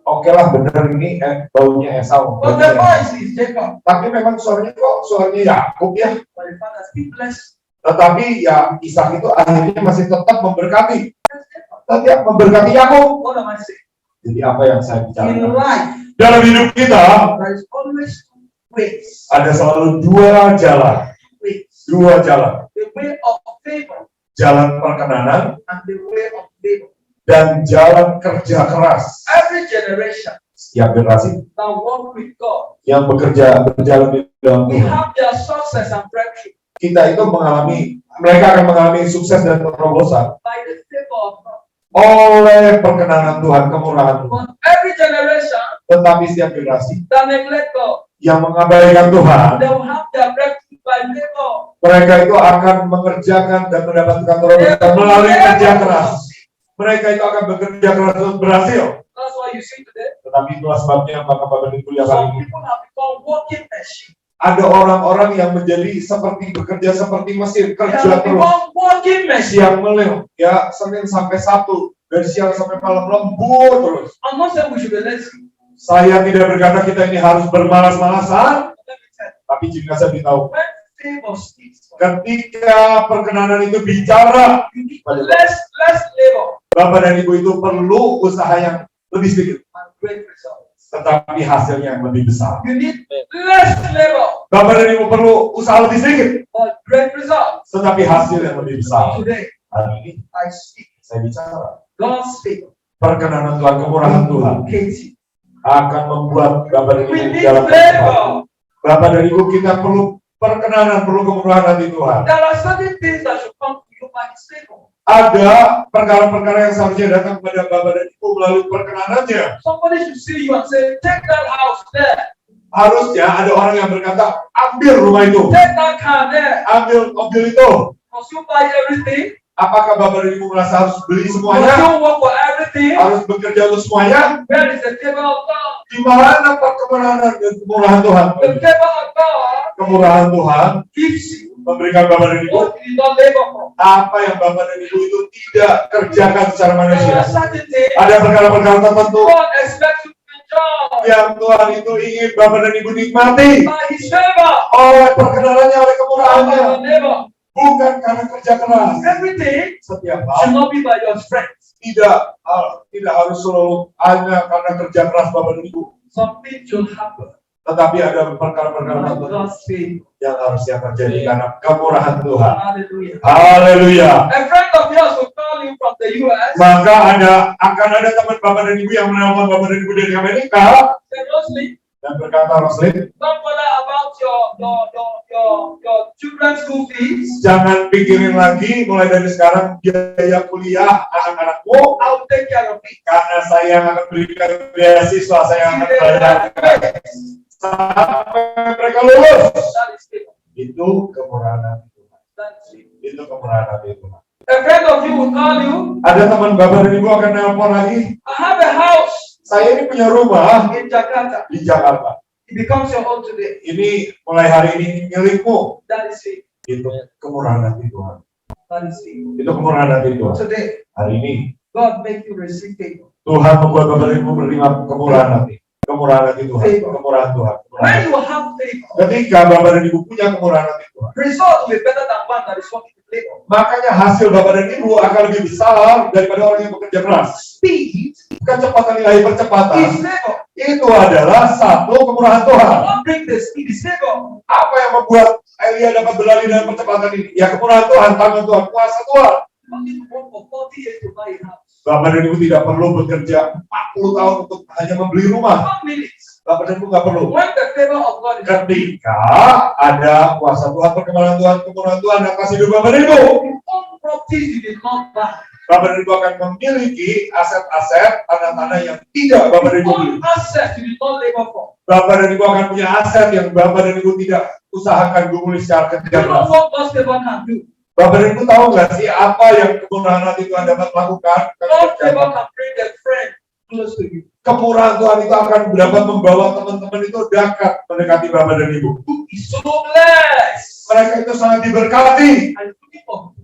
oke lah bener ini baunya Esau. But the voice is Jacob. Tapi memang suaranya kok suaranya Yakub ya. But the father still blessed. Tetapi ya Ishak itu akhirnya masih tetap memberkati. That's Jacob. Tetap memberkati Yakub. What am I saying? Jadi apa yang saya In bicarakan? life, Dalam hidup kita there is always two ways. ada selalu dua jalan. Ways. Dua jalan. The way of favor Jalan perkenanan and the way of favor. dan jalan kerja keras. Every generation Setiap generasi that walk with God, yang berjalan di dalam we Tuhan, have their success and breakthrough kita itu mereka akan mengalami sukses dan terobosan by the favor of God. oleh perkenanan Tuhan, kemurahan Tuhan. But every generation Tetapi setiap generasi that neglect God, yang mengabaikan Tuhan, they will have their breakthrough by favor. mereka itu akan mengerjakan dan mendapatkan terobosan melalui kerja keras. Mereka itu akan bekerja keras untuk berhasil. That's why you see today, Tetapi itulah sebabnya maka Bapak dan kuliah kali some ini people have become walking machines. ada orang-orang yang menjadi bekerja seperti mesin, They kerja have terus become walking machines. siang melem ya Senin sampai Sabtu Dari siang sampai malam lembur terus. I'm not saying we should be lazy. Saya tidak berkata kita ini harus bermalas-malasan, Let me tell you, tapi jika saya beritahu, when favor speaks, ketika perkenanan itu bicara, you need less labor Bapak dan Ibu itu perlu usaha yang lebih sedikit, and great results. tetapi hasilnya yang lebih besar. You need less labor Bapak dan Ibu perlu usaha lebih sedikit, but great results. tetapi hasil yang lebih besar. Today, Hari ini I speak saya bicara, God's favor. perkenanan Tuhan, kemurahan Tuhan Katie, akan membuat Bapak dan we Ibu need dalam favor. Bapak dan Ibu kita perlu perkenanan, perlu kemurahan hati Tuhan. There are certain things that should come to you by His favor. Ada perkara-perkara yang seharusnya datang kepada Bapak dan Ibu melalui perkenanannya. Somebody should see you and say, take that house there, Harusnya ada orang yang berkata, ambil rumah itu, take that car there. ambil mobil itu. Must you buy everything? Apakah Bapak dan Ibu merasa harus beli Must semuanya? you work for everything? Harus bekerja untuk semuanya? Where is the favor of God? Di mana perkenanan dan kemurahan Tuhan? The favor of God Kemurahan Tuhan gives you memberikan Bapak dan Ibu what you did not labor for. apa yang Bapak dan Ibu itu tidak kerjakan secara There manusia. are certain things Ada perkara-perkara tertentu God expects you to enjoy yang Tuhan itu ingin Bapak dan Ibu nikmati by His favor, oleh perkenanannya, oleh not by kemurahannya, your labor. bukan karena kerja keras. Everything Setiap should hal not be by your strength. tidak harus selalu hanya karena kerja keras Bapak dan Ibu, Something should happen tetapi ada perkara-perkara by tertentu God's favor. yang harusnya terjadi karena kemurahan Tuhan. Hallelujah. Haleluya. A friend of yours will call you from the US. Maka akan ada teman Bapak dan Ibu yang menelpon Bapak dan Ibu dari Amerika Say, Rosalie, dan berkata, Roslyn, don't bother about your children's school fees. jangan pikirin lagi mulai dari sekarang biaya kuliah anak-anakmu, I'll take care of it. karena saya yang akan berikan beasiswa, saya yang akan bayar sampai mereka lulus. That is favor. Itu kemurahan hati Tuhan. That's it. Itu kemurahan hati Tuhan. A friend of you will call you. Ada teman Bapak dan Ibu akan nelpon lagi, I have a house saya ini punya rumah in Jakarta. di Jakarta. It becomes your own today. Ini mulai hari ini milikmu. That is it. Itu kemurahan hati Tuhan. That is it. Itu kemurahan hati Tuhan. Today, Hari ini God make you receive favor. Tuhan membuat Bapak dan Ibu menerima kemurahan hati. Kemurahan hati Tuhan. Kemurahan Tuhan. When you have favor, Ketika Bapak dan Ibu punya kemurahan hati Tuhan, result will be better than one that is working with labor. makanya hasil Bapak dan Ibu akan lebih besar daripada orang yang bekerja keras. Speed Kecepatan nilai percepatan is favor. itu adalah satu kemurahan Tuhan. What brings the speed is favor. Apa yang membuat Elia dapat berlari dalam percepatan ini? Ya kemurahan Tuhan, tangan Tuhan, kuasa Tuhan. You don't need to work for 40 years to buy a house. Bapak dan Ibu tidak perlu bekerja 40 tahun untuk hanya membeli rumah. 1 minute. Bapak dan Ibu nggak perlu. When the favor of God is Ketika ada kuasa Tuhan, perkembangan Tuhan, kemurahan Tuhan atas hidup Bapak dan Ibu, you own properties you did not buy. Bapak dan Ibu akan memiliki aset-aset tanah-tanah yang tidak Bapak dan Ibu beli. Own assets you did not labor for. Bapak dan Ibu akan punya aset yang Bapak dan Ibu tidak usahakan gumuli secara kerja You know keras. what God's favor can do? Bapak dan Ibu tahu nggak sih apa yang kemurahan hati Tuhan dapat lakukan? God's favor can bring a friend close to you. Kemurahan Tuhan itu akan dapat membawa teman-teman itu dekat mendekati Bapak dan Ibu. He's so blessed. Mereka itu sangat diberkati. And looking for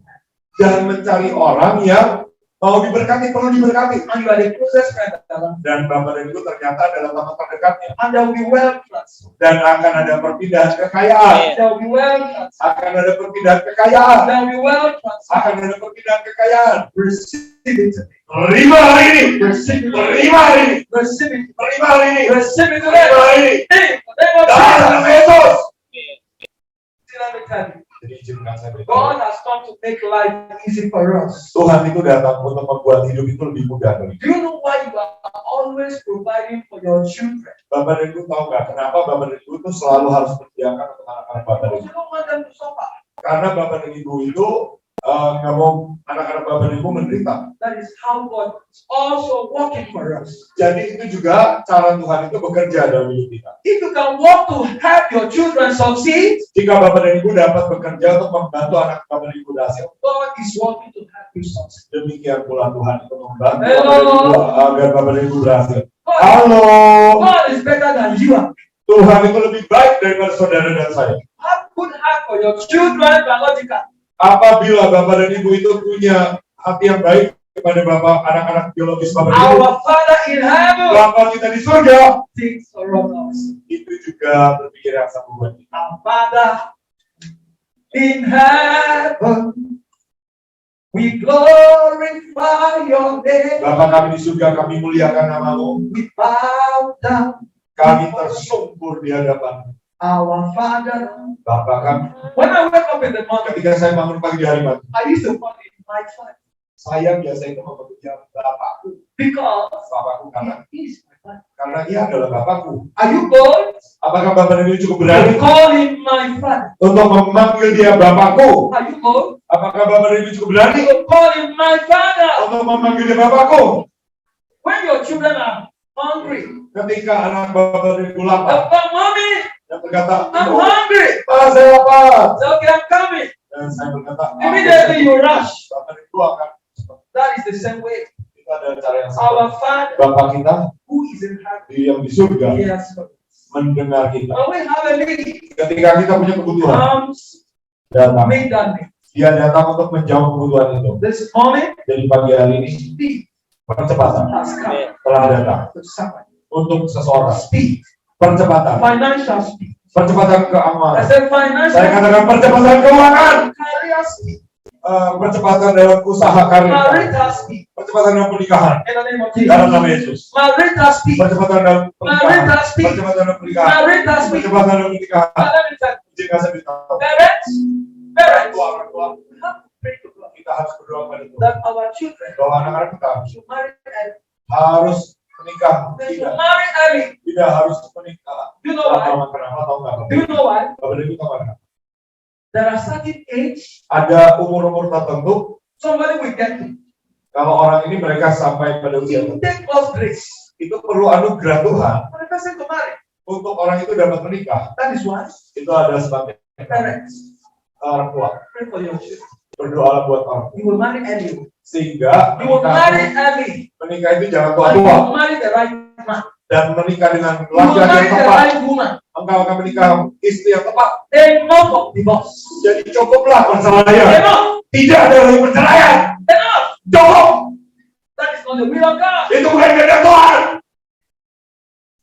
Dan mencari orang yang mau diberkati, perlu diberkati. and you are the closest friend around. Dan Bapak dan Ibu ternyata adalah teman terdekatnya. And there will be wealth transfer. Dan akan ada perpindahan kekayaan. There will be wealth transfer. Akan ada perpindahan kekayaan. There will be wealth transfer. Akan ada perpindahan kekayaan. Receive it today. Terima hari ini. Receive it today. Terima hari ini. Receive it today. Terima hari ini. Receive it Terima today. hari ini. Hey, name of Dalam Jesus. nama Yesus. See, let me tell you. Jadi izinkan saya beritahu. God has come to make life easy for us. Tuhan itu datang untuk membuat hidup itu lebih mudah bagi kita. Do you know why you are always providing for your children? Bapak dan Ibu tahu nggak kenapa Bapak dan Ibu itu selalu harus menyediakan untuk anak-anak Bapak dan Because Ibu? you don't want them to suffer. Karena Bapak dan Ibu itu nggak mau anak-anak Bapak dan Ibu menderita. That is how God is also working for us. Jadi itu juga cara Tuhan itu bekerja dalam hidup kita. If you can work to help your children succeed, Jika Bapak dan Ibu dapat bekerja untuk membantu anak Bapak dan Ibu berhasil, God is working to help you succeed. demikian pula Tuhan itu membantu Hello. Bapak dan Ibu agar Bapak dan Ibu berhasil. God, Halo, God is better than you. Tuhan itu lebih baik daripada saudara dan saya. Have good heart for your children biological. Apabila Bapak dan Ibu itu punya hati yang baik kepada Bapak, anak-anak biologis Bapak Ibu. Our Father in heaven Bapak kita di surga thinks around us. itu juga berpikir yang sama buat kita. Our Father in heaven, we glorify your name. Bapa kami di surga, kami muliakan nama-Mu. We bow down. Kami tersungkur di hadapan Our Father. Bapa kami. When I wake up in the morning, Ketika saya bangun pagi di hari mati, I used to call it my Father saya biasanya memanggil Bapakku. because Bapakku he is my Father. karena ia adalah Bapakku. Are you bold Apakah Bapak ini cukup to berani call him my Father? untuk memanggil dia Bapakku? Are you bold Apakah Bapak ini cukup berani to call him my Father? untuk memanggil dia Bapakku? When your children are hungry, Ketika anak Bapak ini lapar Papa, Mommy, dan berkata, I'm hungry. "Pak, saya lapar." So okay, I'm coming. Dan saya berkata, Immediately you rush. Bapak itu akan That is the same way. itu adalah cara yang sama. Our Father Bapak kita who is in heaven yang di surga hears us. mendengar kita. When we have a need, Ketika kita punya kebutuhan, comes datang. meet that need. Dia datang untuk menjawab kebutuhan itu. This morning, Jadi pagi hari ini speed percepatan has come telah datang to someone. untuk seseorang. Speed, Percepatan, financial speed. percepatan I keuangan. said financial. Saya katakan percepatan keuangan, Career speed, percepatan dalam usaha karir, marital speed. percepatan dalam pernikahan. In the name of Dalam Jesus. nama Yesus. Marital speed. Percepatan dalam pernikahan. Marital speed. Percepatan dalam pernikahan. Marital speed. Percepatan dalam pernikahan. Let me tell you, Jika saya beritahu, parents, orang tua, we have to pray to God kita harus berdoa pada Tuhan that our children bahwa anak-anak kita should marry early. harus menikah, They should tidak marry early. tidak harus menikah. You know why? Kenapa tahu nggak? Do you know why? Bapak Ibu tahu nggak? There are certain age Ada umur-umur tertentu. somebody will get to. Kalau orang ini mereka sampai pada usia It take us grace itu perlu anugerah Tuhan for the person to marry. untuk orang itu dapat menikah. That is why Itu ada sebabnya. parents Orang tua pray for your children. berdoa buat orang tua. You will marry early. Sehingga You will marry early. menikah itu jangan And you tua-tua will marry the right man. dan menikah dengan You will laki-laki marry yang the tepat. right woman. Engkau akan menikah istri yang tepat. Enough of divorce. Jadi cukuplah perceraian. Enough. Tidak ada lagi perceraian. Enough. Cukup. That is not the will of God. Itu bukan kehendak Tuhan.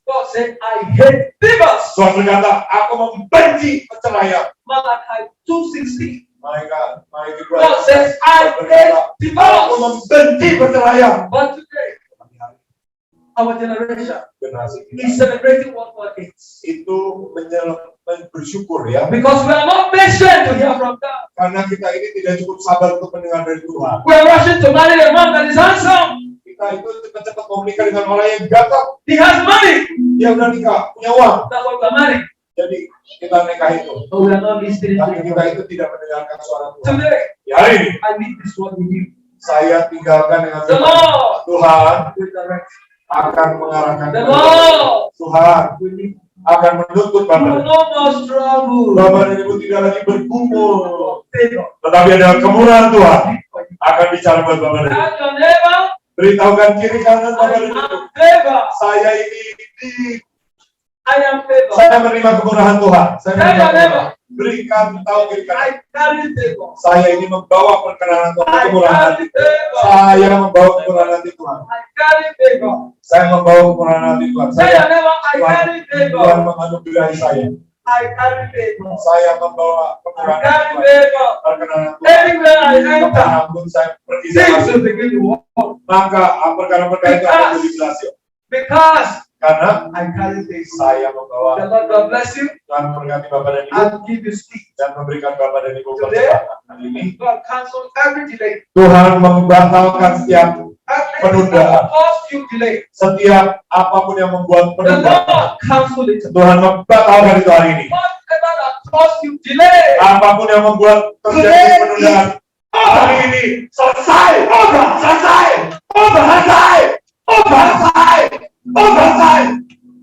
God said, I hate divorce. Tuhan berkata, aku membenci perceraian. Malachi 2:16. Mereka God says, I hate aku divorce. membenci perceraian. But today, our generation Generasi is kita celebrating what God hates. itu bersyukur ya, Because we are not patient to hear from God. karena kita ini tidak cukup sabar untuk mendengar dari Tuhan. We are rushing to marry a man that is handsome. Kita itu cepat-cepat mau menikah dengan orang yang ganteng, He has money. dia udah nikah, punya uang, That's why we are married. jadi kita nikah itu. But we are not listening to Tapi Him. kita itu tidak mendengarkan suara Tuhan. Today, Di hari ini I need this word with you. saya tinggalkan dengan The Lord Tuhan will direct. akan mengarahkan The kepada Lord Tuhan will lead. akan menuntut You will Bapak. no more struggle. Bapak dan Ibu tidak lagi bergumul, Favor. tetapi ada kemurahan Tuhan akan bicara buat Bapak dan Ibu. Tell your neighbor, Beritahukan kiri kanan Bapak I dan Ibu, am favor. saya ini I am favor. saya menerima kemurahan Tuhan. Saya Tell menerima your neighbor, kemurahan. Berikan tahu kiri kanan. I carry favor. Saya ini membawa perkenanan Tuhan, I kemurahan carry hati. favor. Saya membawa kemurahan hati Tuhan. I carry favor. Saya membawa kemurahan hati Tuhan. Tell your neighbor, I Tuhan, carry Tuhan favor. menganugerahi saya. I carry favor. Saya membawa I kemurahan hati carry Tuhan. favor. Perkenanan Tuhan. Everywhere I enter, Kemanapun saya pergi, things saya will begin to work. maka perkara-perkara itu akan jadi berhasil. Because Karena I carry favor. saya membawa The Lord God bless you Tuhan memberkati Bapak dan Ibu and give you speed. dan memberikan Bapak dan Ibu Today, percepatan. Hari ini God cancel every delay. Tuhan membatalkan setiap Everything Penundaan. that caused you delay. setiap apapun yang membuat The penundaan. Lord cancel it. Tuhan membatalkan itu hari ini. Whatever that caused you delay. Apapun yang membuat terjadi penundaan hari ini selesai. Selesai. Selesai. Selesai. Selesai.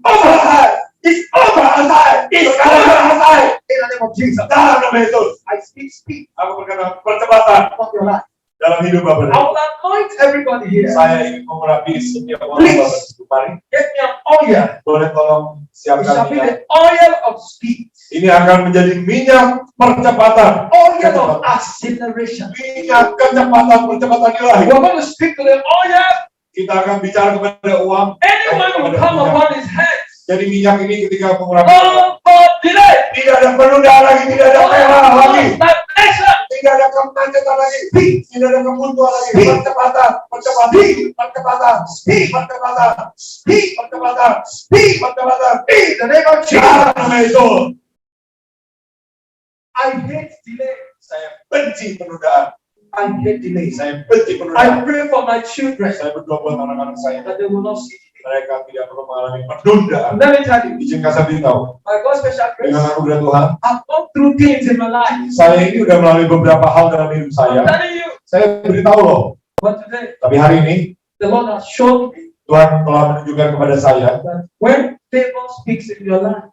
Selesai. It's over. Selesai. It's selesai. In the name of Jesus. Dalam nama Yesus. I speak Aku berkata percepatan of your life. dalam hidup Bapak. I will anoint everybody here. Saya ingin mengurapi setiap orang Please. Bapak. Mari, Get me an oil. boleh tolong It shall siapkan be minyak. the oil of speed. Ini akan menjadi minyak percepatan. Oil of acceleration. Minyak percepatan ilahi. We're going to speak to the oil. Kita akan bicara kepada uang. Anyone who come upon his hands. Jadi minyak ini ketika mengurapi. No more delay. Tidak ada penundaan lagi, tidak ada merah lagi. Stagnation. Tidak ada kemacetan lagi. Tidak ada kebuntuan lagi. Percepatan. In the name of Jesus. Nama itu. I hate delay. Saya benci penundaan. I hate delay. Saya benci I penundaan. pray for my children Saya berdoa buat anak-anak saya. that they will not see delay. Mereka tidak perlu mengalami penundaan. Let me tell you, Izinkan saya beritahu. by God's special grace, Dengan anugerah Tuhan, I've gone through things in my life. saya ini udah melalui beberapa hal dalam hidup saya. I'm telling you, Saya beritahu loh. but today, Tapi hari ini, the Lord has shown me Tuhan telah menunjukkan kepada saya, that when favor speaks in your life,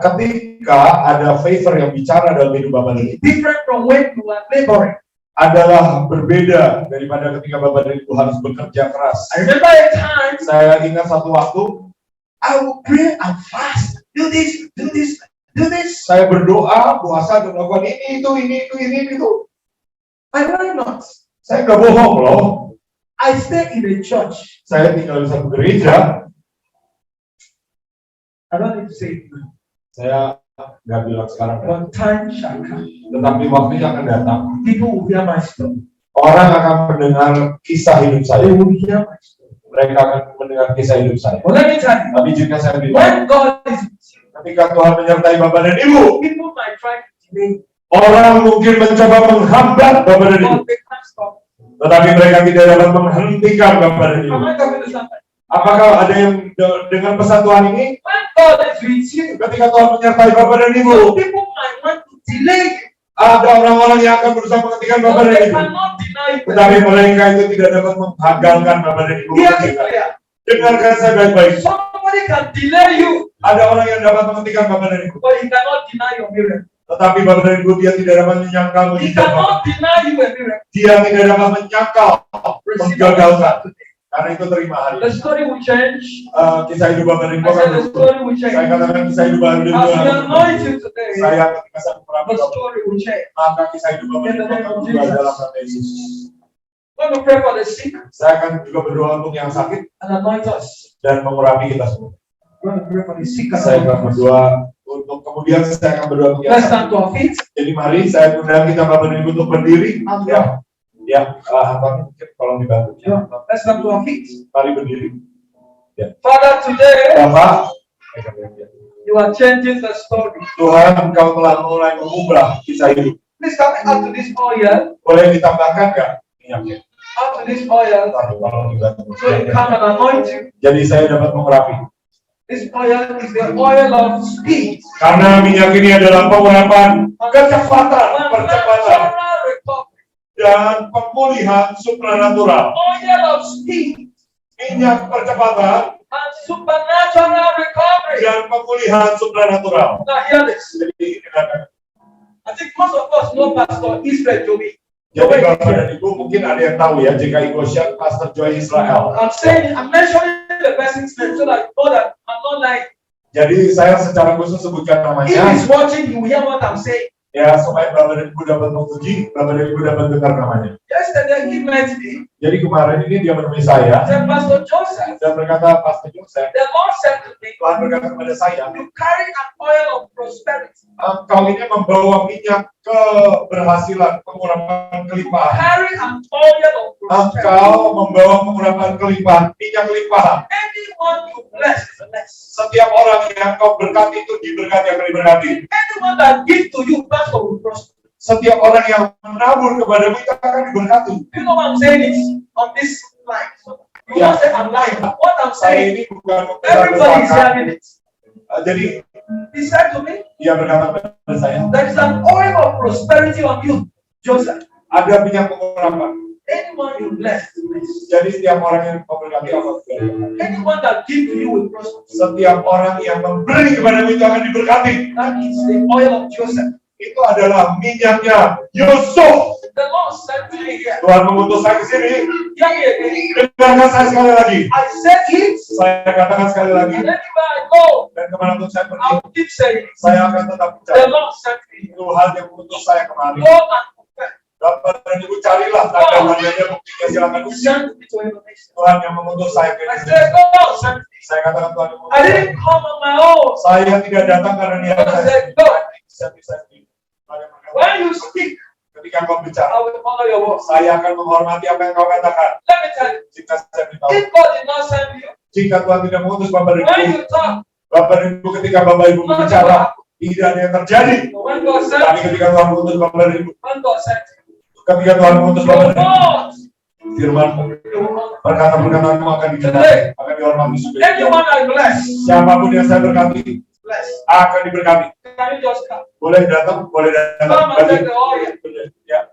ketika ada favor yang bicara dalam hidup Bapak ini, different from when you are laboring. adalah berbeda daripada ketika Bapak dan Ibu harus bekerja keras. I remember a time Saya ingat satu waktu, I will pray and fast. Do this, do this, do this. saya berdoa, puasa, dan melakukan ini, itu. Why not? Saya nggak bohong loh. I stay in the church. Saya tinggal di satu gereja. I don't need to say it now. Saya nggak bilang sekarang, But time shall come. tetapi waktunya akan datang. People will hear my story. Orang akan mendengar kisah hidup They saya. will hear my story. Mereka akan mendengar kisah hidup saya. But let me tell you, Tapi jika saya bilang, when God is with you, ketika Tuhan menyertai Bapak dan Ibu, people might try to delay, orang mungkin mencoba menghambat Bapak dan Ibu, but they can't stop. tetapi mereka tidak dapat menghentikan Bapak dan Ibu. Am I talking to somebody? Apakah ada yang dengan pesan Tuhan ini? When God is with you, Ketika Tuhan menyertai Bapak dan some Ibu, people might want to delay you, ada orang-orang yang akan berusaha menghentikan Bapak but dan they Ibu. cannot deny you. Tetapi mereka itu tidak dapat menghagalkan Bapak dan Ibu. Hear me clear. Dengarkan saya baik-baik. Somebody can delay you, Ada orang yang dapat menghentikan Bapak dan Ibu. but he cannot deny your miracle. Tetapi Bapak dan Ibu, dia tidak dapat menyangkal He mujizat Bapak. cannot deny you a miracle. Dia tidak dapat menyangkal, Receive menggagalkan. it. Karena itu terima hari The ini. story will change. Kisah hidup Bapak dan Ibu I akan said the berubah. story will Saya change. katakan kisah hidup baru dari As we Tuhan. anoint you today, Saya ketika saya merapi the Bapak, story will change. maka kisah hidup Bapak dan Ibu akan berubah dalam nama Yesus. We're going to pray for the sick Saya akan juga berdoa untuk yang sakit and anoint us. dan mengurapi kita semua. We're going to pray for the sick and Saya akan anoint us. berdoa untuk kemudian saya akan berdoa untuk yang Let's sakit. stand to our feet. Jadi mari saya undang kita Bapak dan Ibu untuk berdiri. Amen. Ya, Anton mungkin tolong dibantu. Ya. Let's stand to our feet. Mari berdiri. Father, today Bapak, you are changing the story. Tuhan Engkau telah mulai mengubah kisah hidup. Please come up to this oil, Boleh ditambahkan nggak minyaknya? up to this oil, Tolong dibantu. so you come and anoint you. Jadi saya dapat mengurapi. This oil is the oil of speed. Karena minyak ini adalah pengurapan kecepatan, percepatan, Natural recovery. dan pemulihan supranatural. Oil of speed Minyak percepatan and supernatural recovery. dan pemulihan supranatural. Now hear this. Jadi dengarkan. I think most of us know Pastor Israel Joey. Jadi Bapak dan Ibu mungkin ada yang tahu ya, JKI Goshen, Pastor Joy Israel. I'm mentioning the person's name so that you know that I'm not lying. Jadi saya secara khusus sebutkan If namanya, he's watching, he will hear what I'm saying. ya supaya Bapak dan Ibu dapat memuji, Bapak dan Ibu dapat dengar namanya. Yesterday he met me, Jadi kemarin ini dia menemui saya said, Pastor Joseph, dan berkata, Pastor Joseph, the Lord said to me, Tuhan berkata kepada saya, you carry an oil of prosperity. engkau ini membawa minyak keberhasilan, pengurapan kelimpahan. Carry an oil of prosperity. Engkau membawa pengurapan kelimpahan, minyak kelimpahan. Anyone you bless is blessed. Setiap orang yang kau berkati itu diberkati akan diberkati. Anyone that gives to you, Pastor will prosper. Setiap orang yang menabur kepadamu itu akan diberkati. You know what I'm saying is on this line. You Yeah. won't say I'm lying, but what I'm Saya saying, ini bukan everybody is hearing it. Jadi He said to me, dia berkata kepada saya, there is an oil of prosperity on you, Joseph. ada minyak pengurapan. Anyone you bless, is blessed. Jadi setiap orang yang kau berkati akan diberkati. Anyone that gives to you will prosper. Setiap orang yang memberi kepadamu itu akan diberkati. That is the oil of Joseph. Itu adalah minyaknya Yusuf. The Lord sent me here. Tuhan mengutus saya ke sini. Hear me again. Dengarkan saya sekali lagi. I said it, Saya katakan sekali lagi. and anywhere I go, Dan kemanapun saya pergi, I will keep saying it. saya akan tetap The percaya. Lord sent me. Tuhan yang mengutus saya kemari. Go and confess. Bapak dan Ibu carilah tanda-tandanya, buktinya silakan He uji. sent me to Indonesia. Tuhan yang mengutus saya ke I Indonesia. said, God sent me. Saya katakan Tuhan yang I mengutus saya. didn't come on my own. Saya tidak datang karena niat God saya. said, go. Bisa. When you speak, Ketika kau bicara, I will honor your words. saya akan menghormati apa yang kau katakan. Let me tell you, Jika saya beritahu, if God did not send you, jika Tuhan tidak mengutus Bapak dan when Ibu, you talk, Bapak dan Ibu ketika Bapak Ibu berbicara, tidak ada yang terjadi. when God Tapi sent you, ketika Tuhan mengutus Bapak dan Ibu, when God sent you, ketika Tuhan mengutus Bapak your dan Ibu, words, firman-Mu, you will honor. perkataan-perkataanmu akan didengar, akan dihormati sudah. Anyone I bless, Siapapun yang saya berkati, bless. akan diberkati. Can you just come? Boleh datang, boleh datang. Come and take the oil. Ya,